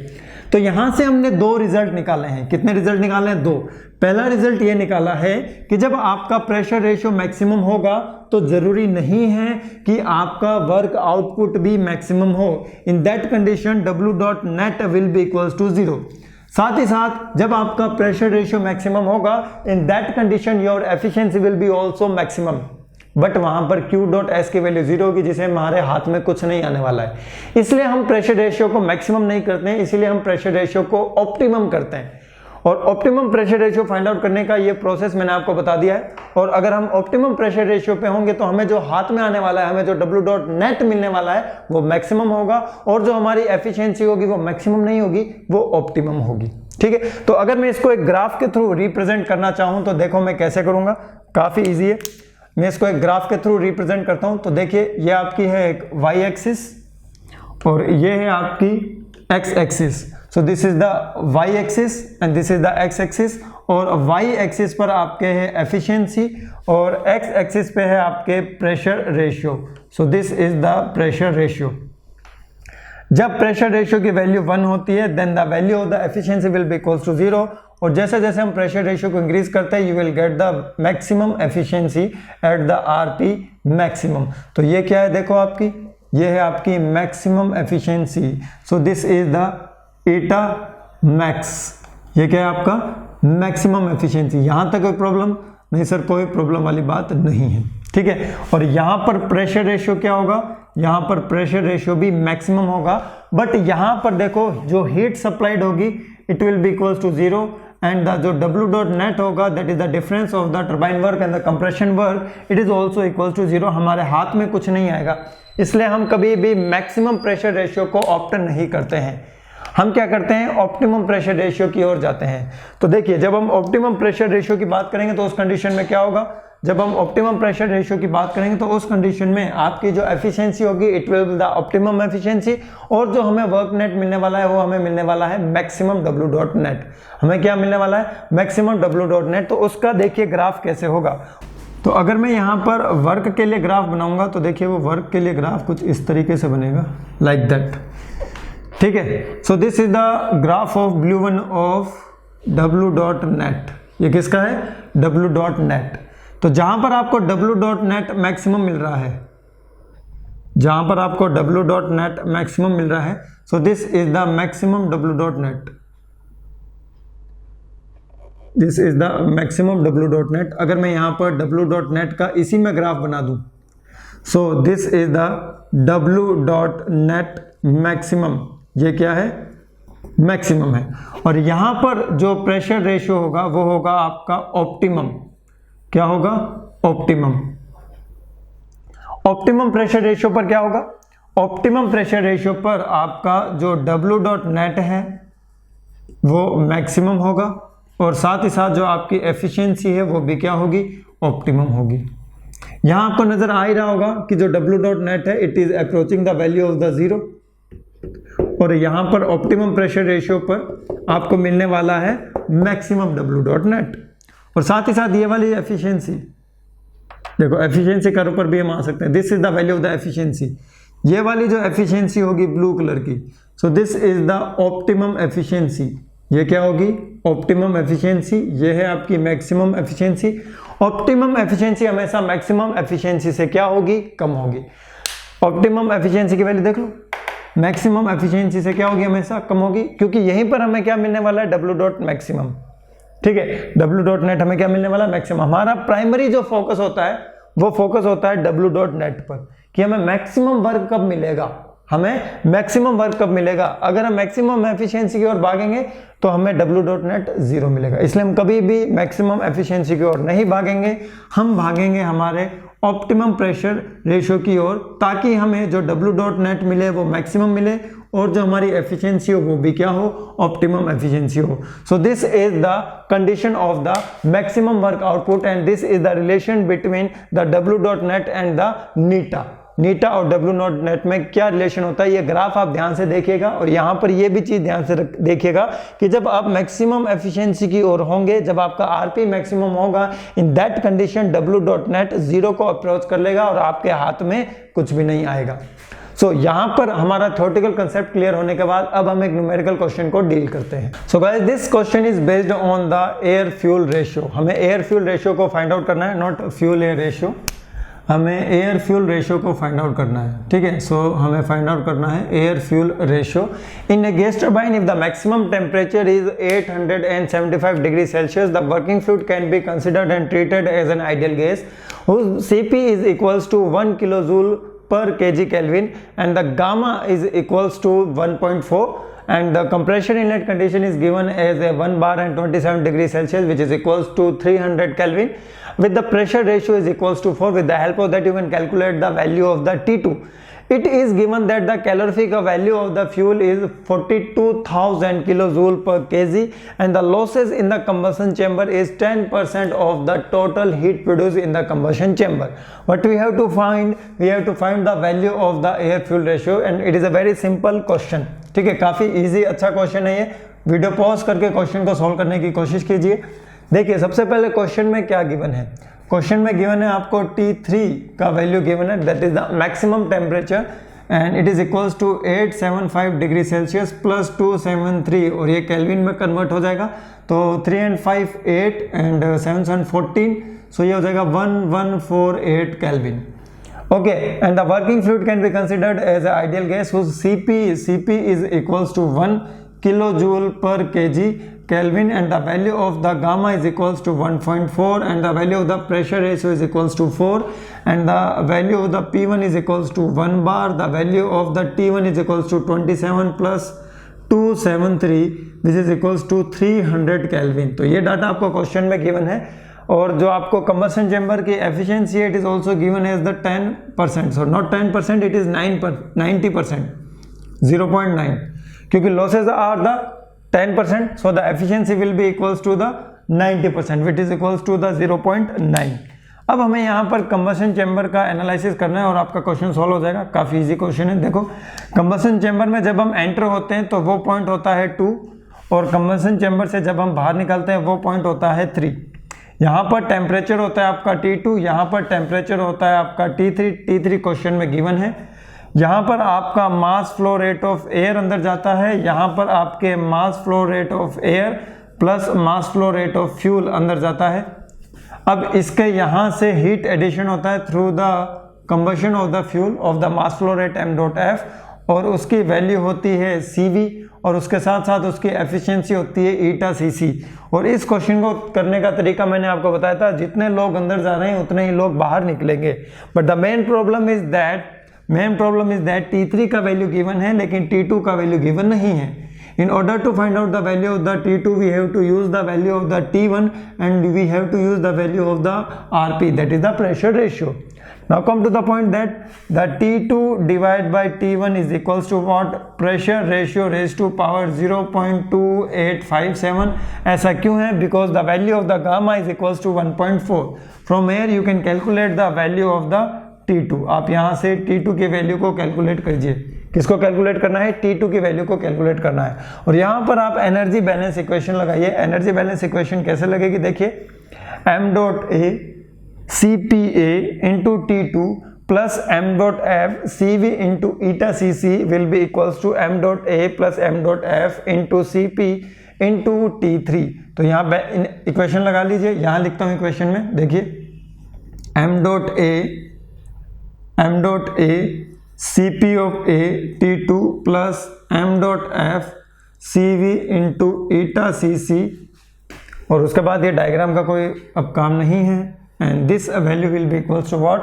तो यहां से हमने दो रिजल्ट निकाले हैं, कितने रिजल्ट निकाले हैं, दो। पहला रिजल्ट ये निकाला है कि जब आपका प्रेशर रेशियो मैक्सिमम होगा तो जरूरी नहीं है कि आपका वर्क आउटपुट भी मैक्सिमम हो, in that condition W dot net will be equals to 0। साथ ही साथ जब आपका प्रेशर रेशियो मैक्सिमम होगा, इन that condition your efficiency will be also maximum, but वहां पर Q डॉट S की वैल्यू 0 होगी, जिसे हमारे हाथ में कुछ नहीं आने वाला है। इसलिए हम प्रेशर रेशियो को मैक्सिमम नहीं करते हैं, इसीलिए हम प्रेशर रेशियो को ऑप्टिमम करते हैं। और optimum pressure ratio find out करने का ये प्रोसेस मैंने आपको बता दिया है। और अगर हम ऑप्टिमम प्रेशर रेशियो पे होंगे तो हमें जो हाथ में आने वाला है, हमें जो W डॉट नेट मिलने वाला है वो मैक्सिमम होगा, और जो हमारी एफिशिएंसी होगी वो मैक्सिमम नहीं होगी, वो ऑप्टिमम होगी, ठीक है। तो अगर मैं इसको एक ग्राफ के थ्रू रिप्रेजेंट करना चाहूं तो देखो मैं कैसे करूंगा, काफी ईजी है। मैं इसको एक ग्राफ के थ्रू रिप्रेजेंट करता हूं। तो देखिए, ये आपकी है एक y एक्सिस और ये है आपकी x axis. So this is the y axis and this is the x axis, और y एक्सिस पर आपके है एफिशिएंसी और x एक्सिस पे है आपके pressure ratio. So this is the pressure ratio. जब प्रेशर रेशियो की वैल्यू 1 होती है, then the value of the efficiency will be equals to 0, और जैसे जैसे हम प्रेशर रेशियो को इंक्रीज करते हैं, you will get the maximum efficiency at the RP maximum. तो ये क्या है, देखो आपकी, ये है आपकी maximum efficiency. So this is the Etah max, ये क्या है आपका मैक्सिमम एफिशिएंसी। यहां तक कोई प्रॉब्लम नहीं सर, कोई प्रॉब्लम वाली बात नहीं है, ठीक है। और यहां पर प्रेशर रेशियो क्या होगा, यहां पर प्रेशर रेशियो भी मैक्सिमम होगा, बट यहां पर देखो जो हीट सप्लाइड होगी it will be equals to 0 and the जो डब्ल्यू डॉट नेट होगा that is the difference of the turbine work and the compression work, it is also equal to 0। हमारे हाथ में कुछ नहीं आएगा, इसलिए हम कभी भी मैक्सिमम प्रेशर रेशियो को ऑप्ट नहीं करते हैं। हम क्या करते हैं, ऑप्टिमम प्रेशर रेशियो की ओर जाते हैं। तो देखिए जब हम ऑप्टिमम प्रेशर रेशियो की बात करेंगे तो उस कंडीशन में क्या होगा, जब हम ऑप्टिमम प्रेशर रेशियो की बात करेंगे तो उस कंडीशन में आपकी जो एफिशिएंसी होगी it will be the optimum efficiency, और जो हमें वर्क नेट मिलने वाला है वो हमें मिलने वाला है मैक्सिमम डब्ल्यू डॉट नेट। हमें क्या मिलने वाला है, मैक्सिमम डब्ल्यू डॉट नेट। तो उसका देखिए ग्राफ कैसे होगा। तो अगर मैं यहाँ पर वर्क के लिए ग्राफ बनाऊंगा तो देखिए वो वर्क के लिए ग्राफ कुछ इस तरीके से बनेगा, लाइक दैट, ठीक है। So this is the graph of blue one of W dot net. ये किसका है, डब्ल्यू डॉट नेट। तो जहां पर आपको डब्ल्यू डॉट नेट मैक्सिमम मिल रहा है, जहां पर आपको डब्ल्यू डॉट नेट मैक्सिमम मिल रहा है, so this is the maximum W dot net, this is the maximum W dot net. अगर मैं यहां पर डब्ल्यू डॉट नेट का इसी में ग्राफ बना दूं, सो this is the W dot net maximum. ये क्या है, मैक्सिमम है। और यहां पर जो प्रेशर रेशियो होगा वो होगा आपका ऑप्टिमम। क्या होगा, ऑप्टिमम। ऑप्टिमम प्रेशर रेशियो पर क्या होगा, ऑप्टिमम प्रेशर रेशियो पर आपका जो डब्ल्यू डॉट नेट है वो मैक्सिमम होगा, और साथ ही साथ जो आपकी एफिशिएंसी है वो भी क्या होगी, ऑप्टिमम होगी। यहां आपको नजर आ ही रहा होगा कि जो डब्ल्यू डॉट नेट है it is approaching the value of the 0, और यहां पर ऑप्टिमम प्रेशर रेशियो पर आपको मिलने वाला है मैक्सिमम डब्ल्यू डॉट नेट। और साथ ही साथ ये वाली एफिशिएंसी, देखो एफिशिएंसी कर्व पर भी हम आ सकते हैं, this is the value of the efficiency. ये वाली जो एफिशिएंसी होगी ब्लू कलर की, so this is the optimum efficiency. ये क्या होगी, ऑप्टिमम एफिशिएंसी। ये है आपकी मैक्सिमम एफिशिएंसी। ऑप्टिमम एफिशिएंसी हमेशा मैक्सिमम एफिशिएंसी से क्या होगी, कम होगी। ऑप्टिमम एफिशिएंसी की वैल्यू देख लो, मैक्सिमम एफिशिएंसी से क्या होगी, हमेशा कम होगी, क्योंकि यहीं पर हमें क्या मिलने वाला है, डब्ल्यू डॉट मैक्सिमम, ठीक है। डब्ल्यू डॉट नेट हमें क्या मिलने वाला है, मैक्सिमम। हमारा प्राइमरी जो फोकस होता है वो फोकस होता है डब्ल्यू डॉट नेट पर, कि हमें मैक्सिमम वर्क कब मिलेगा, हमें मैक्सिमम वर्क कब मिलेगा। अगर हम मैक्सिमम एफिशिएंसी की ओर भागेंगे तो हमें डब्ल्यू डॉट नेट 0 मिलेगा। इसलिए हम कभी भी मैक्सिमम एफिशिएंसी की ओर नहीं भागेंगे, हम भागेंगे हमारे ऑप्टिमम प्रेशर रेशियो की ओर, ताकि हमें जो डब्ल्यू डॉट नेट मिले वो मैक्सिमम मिले, और जो हमारी एफिशिएंसी हो वो भी क्या हो, ऑप्टिमम एफिशिएंसी हो। So this is the condition of the maximum work output, and this is the relation between the W dot net and the नीटा। नीटा और डब्ल्यू डॉट नेट में क्या रिलेशन होता है, ये ग्राफ आप ध्यान से देखिएगा। और यहाँ पर ये भी चीज ध्यान से देखिएगा कि जब आप मैक्सिमम एफिशिएंसी की ओर होंगे, जब आपका आरपी मैक्सिमम होगा, इन that condition W dot net 0 को अप्रोच कर लेगा और आपके हाथ में कुछ भी नहीं आएगा। सो यहाँ पर हमारा थ्योरेटिकल कंसेप्ट क्लियर होने के बाद अब हम एक न्यूमेरिकल क्वेश्चन को डील करते हैं। So guys, this question is based on the air fuel ratio. हमें एयर फ्यूल रेशियो को फाइंड आउट करना है, नॉट फ्यूल एयर रेशियो, हमें एयर फ्यूल रेशियो को फाइंड आउट करना है, ठीक है। सो हमें फाइंड आउट करना है air fuel ratio in a gas turbine. If the maximum temperature is 875 degree Celsius, the working fluid can be considered and treated as an ideal gas whose Cp is equals to 1 kilojoule per kg Kelvin and the gamma is equals to 1.4, and the compression inlet condition is given as a 1 bar and 27 degrees Celsius, which is equals to 300 Kelvin, with the pressure ratio is equals to 4. With the help of that you can calculate the value of the T2. It is given that the calorific value of the fuel is 42,000 kilojoule per kg and the losses in the combustion chamber is 10% of the total heat produced in the combustion chamber. What we have to find? We have to find the value of the air fuel ratio, and it is a very simple question. ठीक है, काफी easy अच्छा question है ये। Video pause करके question को solve करने की कोशिश कीजिए। देखिए सबसे पहले क्वेश्चन में क्या गिवन है। क्वेश्चन में गिवन है आपको T3 का वैल्यू गिवन है, that is the maximum temperature, and it is equals to 875 degree Celsius plus 273, और ये केल्विन में कन्वर्ट हो जाएगा। तो 3 and 5 8 and 7 and 14, सो ये हो जाएगा 1148 kelvin. Okay, and the working fluid can be considered as a ideal gas whose Cp is equals to 1 kilojoule per kg Kelvin, and the value of the gamma is equals to 1.4, and the value of the pressure ratio is equals to 4, and the value of the P1 is equals to 1 bar, the value of the T1 is equals to 27 plus 273 which is equals to 300 kelvin. तो ये data आपको question में given है। और जो आपको combustion chamber की efficiency है, it is also given as the 10%, so not 10%, it is 90%, 0.9, क्योंकि losses are the 10%, so the efficiency will be equals to the 90% which is equals to the 0.9। अब हमें यहाँ पर कंबशन चेंबर का analysis करना है और आपका क्वेश्चन सॉल्व हो जाएगा। काफ़ी इजी क्वेश्चन है। देखो, कंबशन चेंबर में जब हम एंटर होते हैं तो वो पॉइंट होता है 2, और कंबशन चेंबर से जब हम बाहर निकलते हैं वो पॉइंट होता है 3। यहाँ पर टेम्परेचर होता है आपका T2, यहाँ पर टेम्परेचर होता है आपका T3। T3 क्वेश्चन में गिवन है। यहाँ पर आपका मास फ्लो रेट ऑफ एयर अंदर जाता है, यहाँ पर आपके मास flow rate of air plus mass flow rate of fuel अंदर जाता है। अब इसके यहाँ से हीट एडिशन होता है through the combustion of the fuel of the mass flow rate m.f, और उसकी वैल्यू होती है CV, और उसके साथ साथ उसकी एफिशिएंसी होती है ηCC। और इस क्वेश्चन को करने का तरीका मैंने आपको बताया था, जितने लोग अंदर जा रहे हैं उतने ही लोग बाहर निकलेंगे। But the main problem is that T3 का वैल्यू गिवन है लेकिन T2 का वैल्यू गिवन नहीं है। In order to find out the value of the T2, we have to use the value of the T1 and we have to use the value of the RP, that is the pressure ratio. Now come to the point that the T2 divided by T1 is equals to what? Pressure ratio raised to power 0.2857. ऐसा क्यों है? Because the value of the gamma is equals to 1.4. From here you can calculate the value of the T2। आप यहाँ से T2 की value को calculate कीजिए। किसको कैलकुलेट करना है? T2 की वैल्यू को कैलकुलेट करना है। और यहाँ पर आप एनर्जी बैलेंस इक्वेशन लगाइए। एनर्जी बैलेंस इक्वेशन कैसे लगेगी? देखिए, m.A CPA into T2 plus m.F CV into ηCC will be equals to m.A plus m.F into CP into T3। तो यहाँ इक्वेशन लगा लीजिए। यहाँ लिखता हूँ इक्वेशन में, देखिए, m.A CP of A T2 plus m.F CV into ηCC, और उसके बाद ये डायग्राम का कोई अब काम नहीं है। And this value will be equals to what?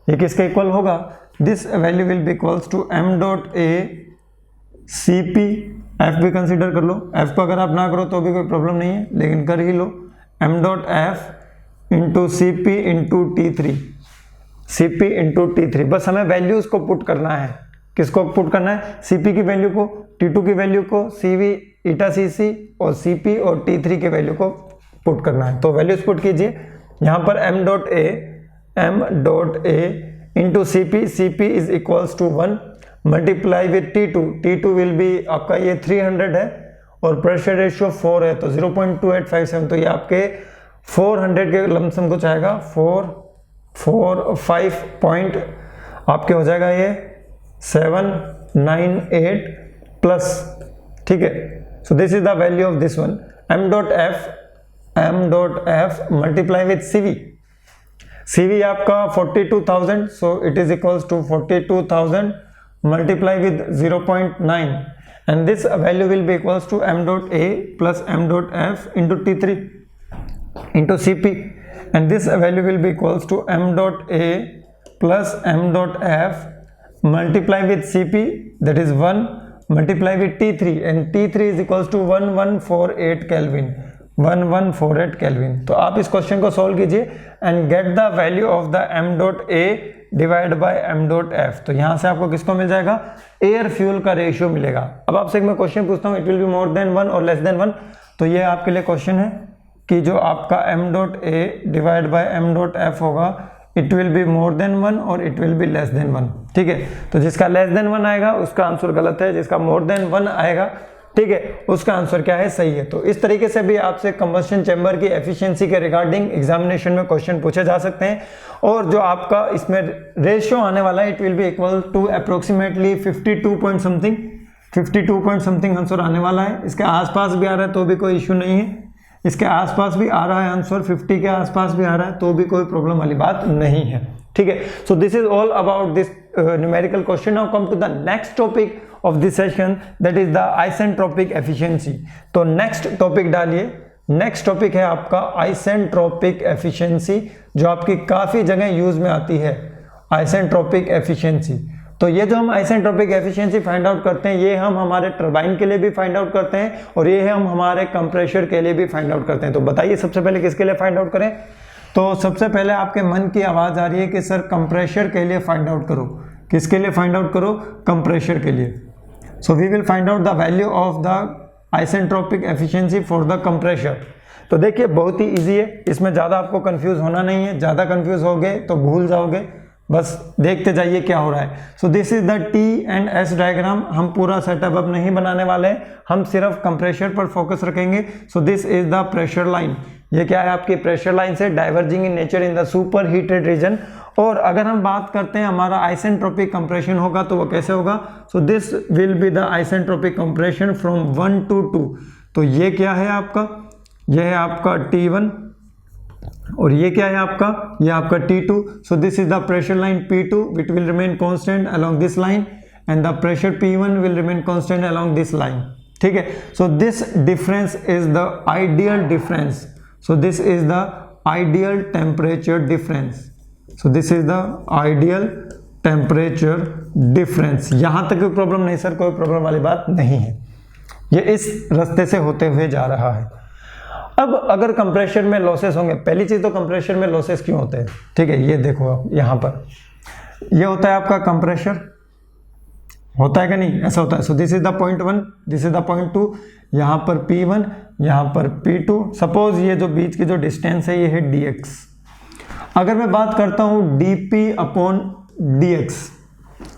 ये किसके इक्वल होगा? This value will be equals to m.A CP, F भी कंसीडर कर लो। F को अगर आप ना करो तो भी कोई प्रॉब्लम नहीं है, लेकिन कर ही लो। m.F into CP into T3, CP into T3, बस हमें वैल्यूज को पुट करना है। किसको पुट करना है? CP की वैल्यू को, T2 की वैल्यू को, CV ηCC और CP और T3 की वैल्यू को पुट करना है। तो वैल्यूज पुट कीजिए। यहाँ पर m.A into CP is equals to 1 multiply with T2 will be आपका ये 300 है और प्रेशर रेशियो 4 है, तो 0.2857, तो ये आपके 400 के लमसम कुछ आएगा, 445 पॉइंट आपके हो जाएगा ये 798 प्लस। ठीक है, so this is the value of this one. m.F multiply with CV आपका 42,000, so it is equals to 42,000 multiply with 0.9, and this value will be equals to m.A plus m.F into T3 into CP, and this value will be equals to m.A plus m.F multiply with CP, that is 1 multiply with T3, and T3 is equals to 1148 Kelvin, 1148 Kelvin। तो आप इस question को solve कीजिए and get the value of the m.A divided by m.F। तो यहाँ से आपको किसको मिल जाएगा? एयर फ्यूल का रेशियो मिलेगा। अब आपसे मैं क्वेश्चन पूछता हूँ, it will be more than 1 और लेस देन 1, तो ये आपके लिए क्वेश्चन है कि जो आपका m.A डिवाइड बाय m.F होगा, it will be more than 1 और it will be less than 1। ठीक है, तो जिसका लेस देन 1 आएगा उसका आंसर गलत है, जिसका मोर देन 1 आएगा, ठीक है, उसका आंसर क्या है? सही है। तो इस तरीके से भी आपसे कंबशन चैम्बर की एफिशिएंसी के रिगार्डिंग एग्जामिनेशन में क्वेश्चन पूछे जा सकते हैं। और जो आपका इसमें रेशियो आने वाला है, it will be equal to approximately 52 point something answer आने वाला है। इसके आसपास भी आ रहा है तो भी कोई इश्यू नहीं है, इसके आसपास भी आ रहा है आंसर, 50 के आसपास भी आ रहा है तो भी कोई प्रॉब्लम वाली बात नहीं है। ठीक है, so this is all about this numerical question. Now come to the next topic of this session, that is the isentropic efficiency. तो नेक्स्ट टॉपिक डालिए। नेक्स्ट टॉपिक है आपका आइसेंट्रोपिक एफिशिएंसी, जो आपकी काफी जगह यूज में आती है। आइसेंट्रोपिक एफिशिएंसी तो ये जो हम आइसेंट्रोपिक एफिशिएंसी फाइंड आउट करते हैं, ये हम हमारे टरबाइन के लिए भी फाइंड आउट करते हैं और ये हम हमारे कंप्रेशर के लिए भी फाइंड आउट करते हैं। तो बताइए सबसे पहले किसके लिए फाइंड आउट करें? तो सबसे पहले आपके मन की आवाज़ आ रही है कि सर कंप्रेशर के लिए फाइंड आउट करो। किसके लिए फाइंड आउट करो? कंप्रेशर के लिए। So we will find out the value of the isentropic efficiency for the compressor. तो देखिए बहुत ही इजी है, इसमें ज़्यादा आपको कंफ्यूज होना नहीं है। ज़्यादा कंफ्यूज हो गए तो भूल जाओगे, बस देखते जाइए क्या हो रहा है। So this is the T and S diagram. हम पूरा सेटअप अब नहीं बनाने वाले हैं, हम सिर्फ कंप्रेशर पर फोकस रखेंगे। So this is the pressure line. ये क्या है? आपकी प्रेशर लाइन से diverging in nature in the super heated region. और अगर हम बात करते हैं हमारा आइसेंट्रोपिक कंप्रेशन होगा तो वो कैसे होगा? So this will be the isentropic compression from 1 to 2। तो ये क्या है आपका? ये है आपका T1 और ये क्या है आपका? ये आपका T2। So this is the pressure line P2 which will remain constant along this line and the pressure P1 will remain constant along this line. ठीक है। So this difference is the ideal difference. So this is the ideal temperature difference. So this is the ideal temperature difference. यहां तक कोई problem नहीं sir? कोई problem वाली बात नहीं है, ये इस रास्ते से होते हुए जा रहा है। अब अगर कंप्रेशर में लॉसेस होंगे, पहली चीज तो कंप्रेशर में लॉसेस क्यों होते हैं? ठीक है, ये देखो आप यहां पर, ये होता है आपका कंप्रेशर, होता है कि नहीं? ऐसा होता है। So this is the point 1, this is the point 2, यहां पर P1, यहां पर P2। सपोज ये जो बीच की जो डिस्टेंस है ये है dx। अगर मैं बात करता हूं dp/dx,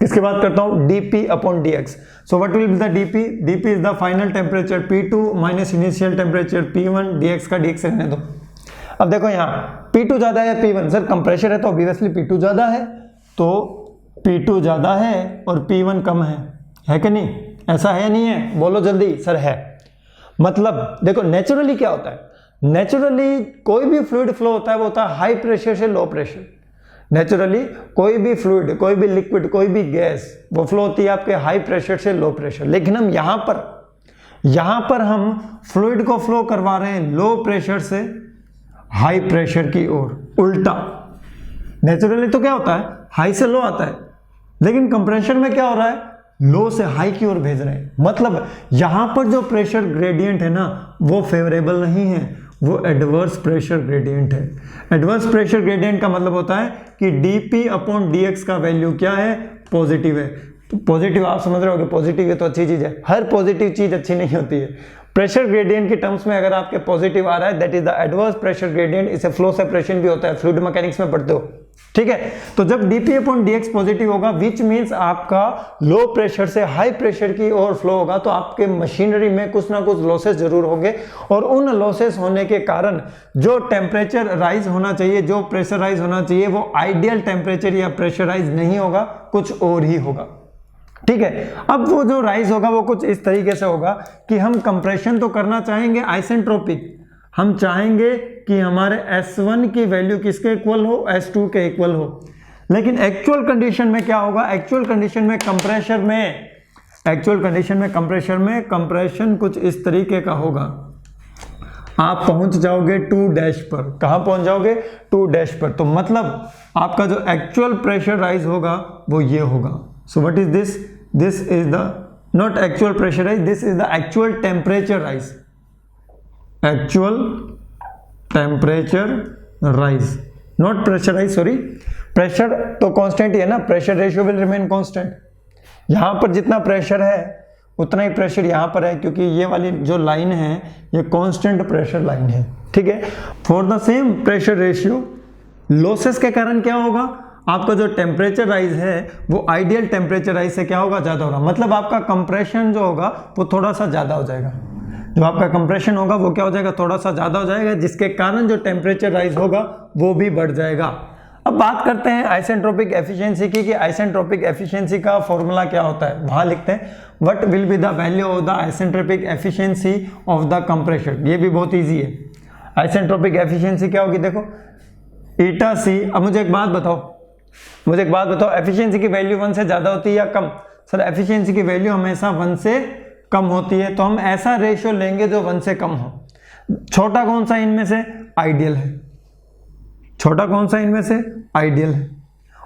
किसकी बात करता हूं? dp/dx। So what will be the dp? dp is the final temperature P2 minus initial temperature P1, dx का dx रहने दो। अब देखो यहाँ P2 ज्यादा है P1, सर कंप्रेशर है तो ऑब्वियसली P2 ज्यादा है, तो P2 ज्यादा है और P1 कम है कि नहीं? ऐसा है नहीं है? बोलो जल्दी। सर है। मतलब देखो नेचुरली क्या होता है, नेचुरली कोई भी फ्लूइड फ्लो होता है वो होता है हाई प्रेशर से लो प्रेशर। नेचुरली कोई भी फ्लूइड, कोई भी लिक्विड, कोई भी गैस वो फ्लो होती है आपके हाई प्रेशर से लो प्रेशर। लेकिन हम यहां पर हम फ्लूइड को फ्लो करवा रहे हैं लो प्रेशर से हाई प्रेशर की ओर, उल्टा। नेचुरली तो क्या होता है? हाई से लो आता है, लेकिन कंप्रेशन में क्या हो रहा है? लो से हाई की ओर भेज रहे हैं। मतलब यहां पर जो प्रेशर ग्रेडियंट है ना वो फेवरेबल नहीं है, वो एडवर्स प्रेशर ग्रेडियंट है। एडवर्स प्रेशर ग्रेडियंट का मतलब होता है कि dp/dx का वैल्यू क्या है? पॉजिटिव है। तो पॉजिटिव आप समझ रहे हो कि पॉजिटिव है तो अच्छी चीज है। हर पॉजिटिव चीज अच्छी नहीं होती है। प्रेशर ग्रेडियंट के टर्म्स में अगर आपके पॉजिटिव आ रहा है that is the adverse pressure gradient. इसे फ्लो सेपरेशन भी होता है, फ्लूइड मैकेनिक्स में पढ़ते हो। ठीक है, तो जब dp/dx पॉजिटिव होगा विच मीन्स आपका लो प्रेशर से हाई प्रेशर की ओर फ्लो होगा, तो आपके मशीनरी में कुछ ना कुछ लॉसेस जरूर होंगे और उन लॉसेस होने के कारण जो टेम्परेचर राइज होना चाहिए, जो प्रेशर राइज होना चाहिए, वो आइडियल टेम्परेचर या प्रेशराइज नहीं होगा, कुछ और ही होगा। ठीक है, अब वो जो राइज होगा वो कुछ इस तरीके से होगा कि हम कंप्रेशन तो करना चाहेंगे आइसेंट्रोपिक, हम चाहेंगे कि हमारे S1 की वैल्यू किसके इक्वल हो? S2 के इक्वल हो। लेकिन एक्चुअल कंडीशन में क्या होगा? एक्चुअल कंडीशन में कंप्रेशन कुछ इस तरीके का होगा। आप पहुंच जाओगे 2' पर। कहां पहुंच जाओगे? 2' पर। तो मतलब आपका जो एक्चुअल प्रेशर राइज होगा वो ये होगा। सो what is this? This is the not actual pressure rise, this is the actual temperature rise. Actual temperature rise, not pressure rise, sorry. Pressure तो कांस्टेंट ही है ना, pressure ratio will remain constant. यहां पर जितना प्रेशर है उतना ही pressure यहां पर है, क्योंकि ये वाली जो लाइन है ये कांस्टेंट प्रेशर लाइन है। ठीक है, for the same pressure ratio losses के कारण क्या होगा? आपका जो टेम्परेचर राइज है वो आइडियल टेम्परेचर राइज से क्या होगा? ज्यादा होगा। मतलब आपका कंप्रेशन जो होगा वो थोड़ा सा ज्यादा हो जाएगा। जो आपका कंप्रेशन होगा वो क्या हो जाएगा? थोड़ा सा ज्यादा हो जाएगा, जिसके कारण जो टेम्परेचर राइज होगा वो भी बढ़ जाएगा। अब बात करते हैं आइसेंट्रोपिक एफिशिएंसी की, कि आइसेंट्रोपिक एफिशिएंसी का फॉर्मूला क्या होता है। वहां लिखते हैं what will be the value of the isentropic efficiency of the compressor. ये भी बहुत ईजी है। आइसेंट्रोपिक एफिशिएंसी क्या होगी? देखो ईटा सी। अब मुझे एक बात बताओ, एफिशिएंसी की वैल्यू 1 से ज्यादा होती है या कम? सर एफिशिएंसी की वैल्यू हमेशा 1 से कम होती है, तो हम ऐसा रेशियो लेंगे जो 1 से कम हो। छोटा कौन सा इनमें से? आइडियल है। छोटा कौन सा इनमें से? आइडियल है।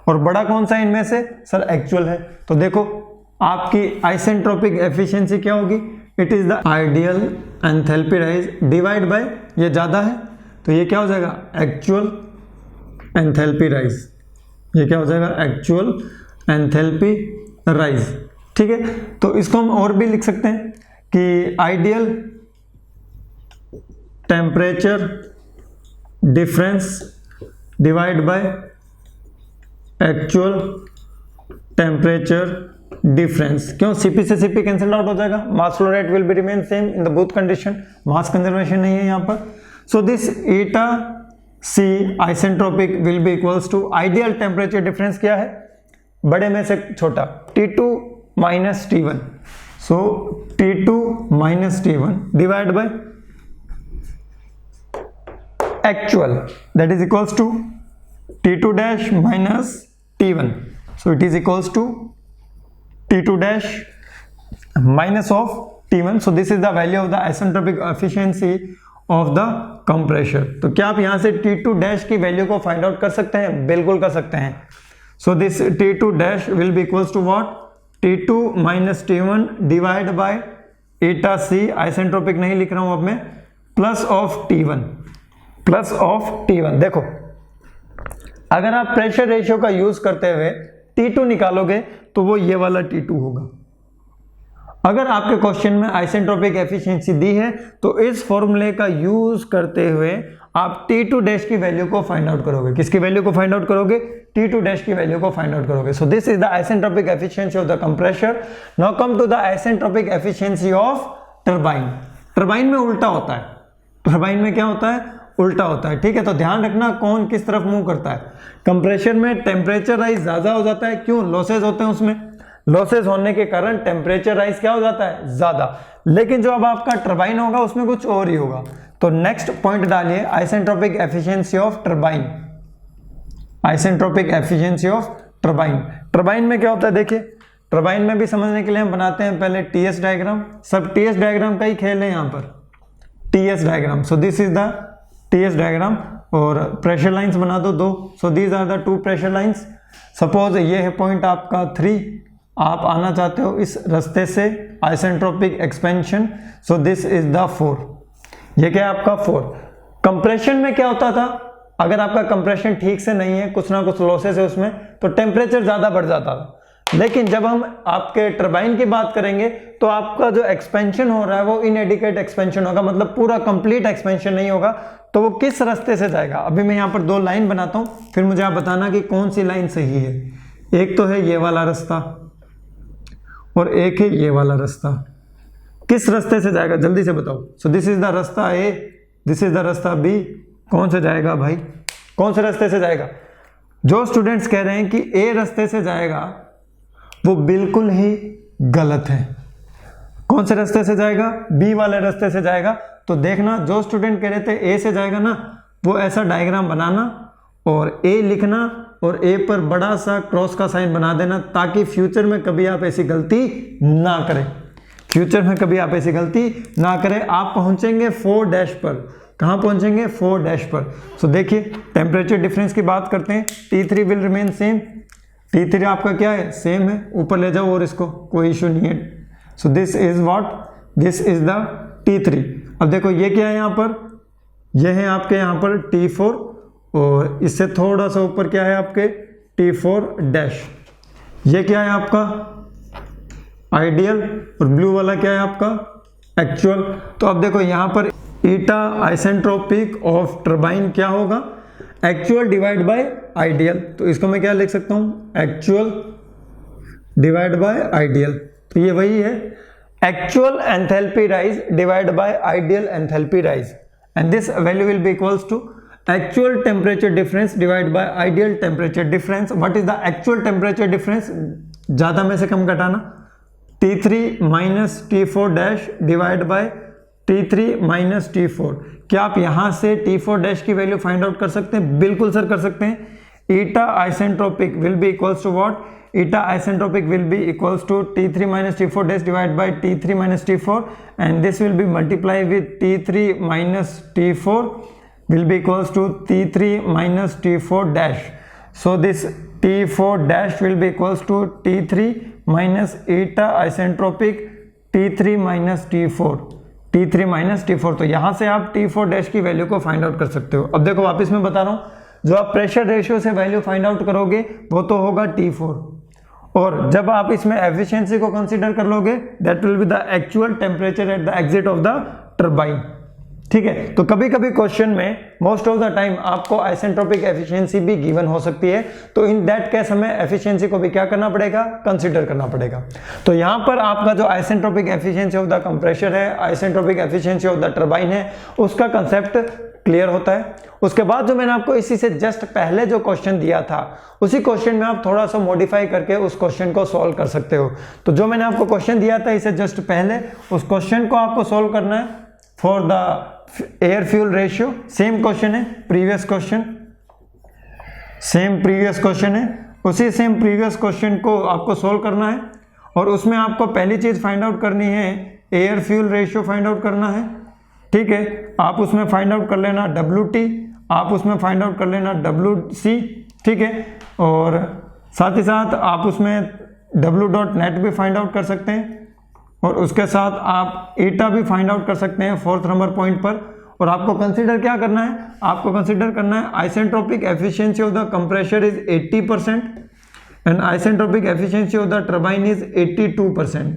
और बड़ा कौन सा इनमें से? सर एक्चुअल है। तो देखो आपकी आइसेंट्रोपिक एफिशिएंसी क्या होगी? It is the ideal enthalpy rise divide bye, ये ज्यादा है तो ये क्या हो जाएगा? Actual enthalpy rise. ये क्या हो जाएगा? Actual enthalpy rise. ठीक है, तो इसको हम और भी लिख सकते हैं कि ideal temperature difference divide by actual temperature difference. क्यों? Cp से Cp कैंसिल आउट हो जाएगा, mass flow rate will be remain same in the both condition, mass conservation नहीं है यहाँ पर। So this eta C isentropic will be equals to ideal temperature difference क्या है? बड़े में से छोटा T2 minus T1। So T2 minus T1 divide by actual, that is equals to T2 dash minus T1। So it is equals to T2 dash minus of T1. So this is the value of the isentropic efficiency of the compressor. तो क्या आप यहाँ से T2 dash की value को find out कर सकते हैं? बिल्कुल कर सकते हैं। So this T2 dash will be equals to what? T2 minus T1 divide by eta C, isentropic नहीं लिख रहा हूँ अब मैं, plus of T1, plus of T1। देखो अगर आप प्रेशर रेशियो का यूज करते हुए T2 निकालोगे तो वो ये वाला T2 होगा। अगर आपके क्वेश्चन में आइसेंट्रोपिक एफिशिएंसी दी है तो इस फॉर्मूले का यूज करते हुए आप T2 डैश की वैल्यू को फाइंड आउट करोगे। किसकी वैल्यू को फाइंड आउट करोगे? T2 डैश की वैल्यू को फाइंड आउट करोगे। So this is the isentropic efficiency of the compressor. Now come to the isentropic efficiency of turbine. Turbine में उल्टा होता है, टरबाइन में क्या होता है? उल्टा होता है। ठीक है, तो ध्यान रखना कौन किस तरफ मूव करता है। कंप्रेसर में टेम्परेचर राइज ज्यादा हो जाता है, क्यों? लॉसेज होते हैं उसमें, लॉसेज होने के कारण टेम्परेचर राइज क्या हो जाता है? ज्यादा। लेकिन जो अब आपका टरबाइन होगा उसमें कुछ और ही होगा। तो नेक्स्ट पॉइंट डालिए, isentropic efficiency of turbine. Isentropic efficiency of turbine. Turbine में क्या होता है? देखिए टरबाइन में भी समझने के लिए हम बनाते हैं पहले टीएस डायग्राम। सब टीएस डायग्राम का ही खेल है यहाँ पर, TS diagram. So this is the TS diagram और प्रेशर लाइंस बना दो दो। So these are the two pressure lines. Suppose ये है पॉइंट आपका 3, आप आना चाहते हो इस रास्ते से isentropic expansion. So this is the 4, ये क्या है आपका 4। कंप्रेशन में क्या होता था? अगर आपका कंप्रेशन ठीक से नहीं है, कुछ ना कुछ लॉसेस है उसमें, तो टेम्परेचर ज्यादा बढ़ जाता था। लेकिन जब हम आपके टरबाइन की बात करेंगे तो आपका जो एक्सपेंशन हो रहा है वो इनएडिक्वेट एक्सपेंशन होगा, मतलब पूरा कंप्लीट एक्सपेंशन नहीं होगा। तो वो किस रास्ते से जाएगा? अभी मैं यहाँ पर 2 लाइन बनाता हूँ, फिर मुझे आप बताना कि कौन सी लाइन सही है। एक तो है ये वाला रास्ता और एक है ये वाला रास्ता। किस रास्ते से जाएगा जल्दी से बताओ। सो दिस इज द रास्ता ए, दिस इज द रास्ता बी। कौन से जाएगा भाई? कौन से रास्ते से जाएगा? जो स्टूडेंट्स कह रहे हैं कि ए रास्ते से जाएगा वो बिल्कुल ही गलत है। कौन से रास्ते से जाएगा? बी वाले रास्ते से जाएगा। तो देखना, जो स्टूडेंट कह रहे थे ए से जाएगा ना, वो ऐसा डायग्राम बनाना और ए लिखना और ए पर बड़ा सा क्रॉस का साइन बना देना, ताकि फ्यूचर में कभी आप ऐसी गलती ना करें। फ्यूचर में कभी आप ऐसी गलती ना करें। आप पहुंचेंगे 4 डैश पर। कहाँ पहुंचेंगे? 4 डैश पर। सो देखिए टेम्परेचर डिफरेंस की बात करते हैं। T3 will remain same. T3 आपका क्या है? सेम है। ऊपर ले जाओ और इसको, कोई इशू नहीं है। So this is what? This is the T3। अब देखो ये क्या है यहाँ पर? ये है आपके यहाँ पर T4 और इससे थोड़ा सा ऊपर क्या है आपके? T4 dash. ये क्या है आपका? आइडियल और ब्लू वाला क्या है आपका? एक्चुअल। तो अब देखो यहाँ पर ईटा आइसेंट्रोपिक ऑफ टरबाइन क्या होगा? Actual divide by ideal. तो इसको मैं क्या लिख सकता हूँ? Actual divide by ideal. तो ये वही है, actual enthalpy rise divide by ideal enthalpy rise, and this value will be equals to actual temperature difference divide by ideal temperature difference. What is the actual temperature difference? ज्यादा में से कम घटाना, T3 minus T4 dash divide by T3 minus T4। क्या आप यहां से T4 dash की वैल्यू फाइंड आउट कर सकते हैं? बिल्कुल सर कर सकते हैं। Eta isentropic will be equals to what? Eta isentropic will be equals to T3 minus T4 dash divide by T3 minus T4, and this will be multiply with T3 minus T4 will be equals to T3 minus T4 dash, So this T4 dash will be equals to T3 minus eta isentropic T3 minus T4, T3 minus T4। तो यहाँ से आप T4 dash की value को find out कर सकते हो। अब देखो वापस मैं बता रहा हूँ, जो आप प्रेशर रेशियो से वैल्यू फाइंड आउट करोगे वो तो होगा T4, और जब आप इसमें एफिशिएंसी को कंसीडर कर लोगे that will be the actual temperature at the exit of the turbine. ठीक है, तो कभी कभी क्वेश्चन में मोस्ट ऑफ द टाइम आपको आइसेंट्रोपिक एफिशिएंसी भी गिवन हो सकती है, तो इन दैट केस हमें एफिशिएंसी को भी क्या करना पड़ेगा, कंसीडर करना पड़ेगा। तो यहां पर आपका जो isentropic efficiency of the compressor है, isentropic efficiency of the turbine है, उसका कंसेप्ट क्लियर होता है। उसके बाद जो मैंने आपको इसी से जस्ट पहले जो क्वेश्चन दिया था, उसी क्वेश्चन में आप थोड़ा सा मॉडिफाई करके उस क्वेश्चन को सॉल्व कर सकते हो। तो जो मैंने आपको क्वेश्चन दिया था इससे जस्ट पहले, उस क्वेश्चन को आपको सॉल्व करना है for the air fuel ratio. Same question है, previous question, same previous question है, उसी सेम प्रीवियस क्वेश्चन को आपको सॉल्व करना है, और उसमें आपको पहली चीज फाइंड आउट करनी है air fuel ratio find out करना है। ठीक है, आप उसमें फाइंड आउट कर लेना WT, आप उसमें फाइंड आउट कर लेना WC। ठीक है, और साथ ही साथ आप उसमें W.net भी फाइंड आउट कर सकते हैं, और उसके साथ आप एटा भी फाइंड आउट कर सकते हैं 4th नंबर पॉइंट पर। और आपको कंसीडर क्या करना है, आपको कंसीडर करना है isentropic efficiency of the compressor is 80% and isentropic efficiency of the turbine is 82%।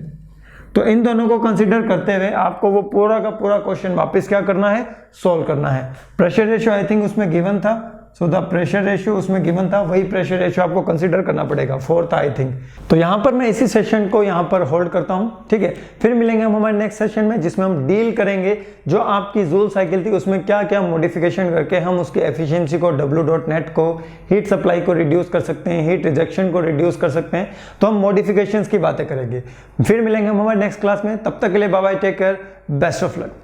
तो इन दोनों को कंसीडर करते हुए आपको वो पूरा का पूरा क्वेश्चन वापस क्या करना है, सोल्व करना है। प्रेशर रेशियो आई थिंक उसमें गिवन था, सो द प्रेशर रेशियो उसमें गिवन था, वही प्रेशर रेशियो आपको कंसीडर करना पड़ेगा, 4th आई थिंक। तो यहाँ पर मैं इसी सेशन को यहाँ पर होल्ड करता हूँ। ठीक है, फिर मिलेंगे हम हमारे नेक्स्ट सेशन में, जिसमें हम डील करेंगे जो आपकी जूल साइकिल थी उसमें क्या क्या मॉडिफिकेशन करके हम उसकी एफिशिएंसी को, W.net को, हीट सप्लाई को रिड्यूस कर सकते हैं, हीट रिजेक्शन को रिड्यूस कर सकते हैं। तो हम मॉडिफिकेशंस की बातें करेंगे। फिर मिलेंगे हम हमारे नेक्स्ट क्लास में, तब तक के लिए bye bye, take care, best of luck.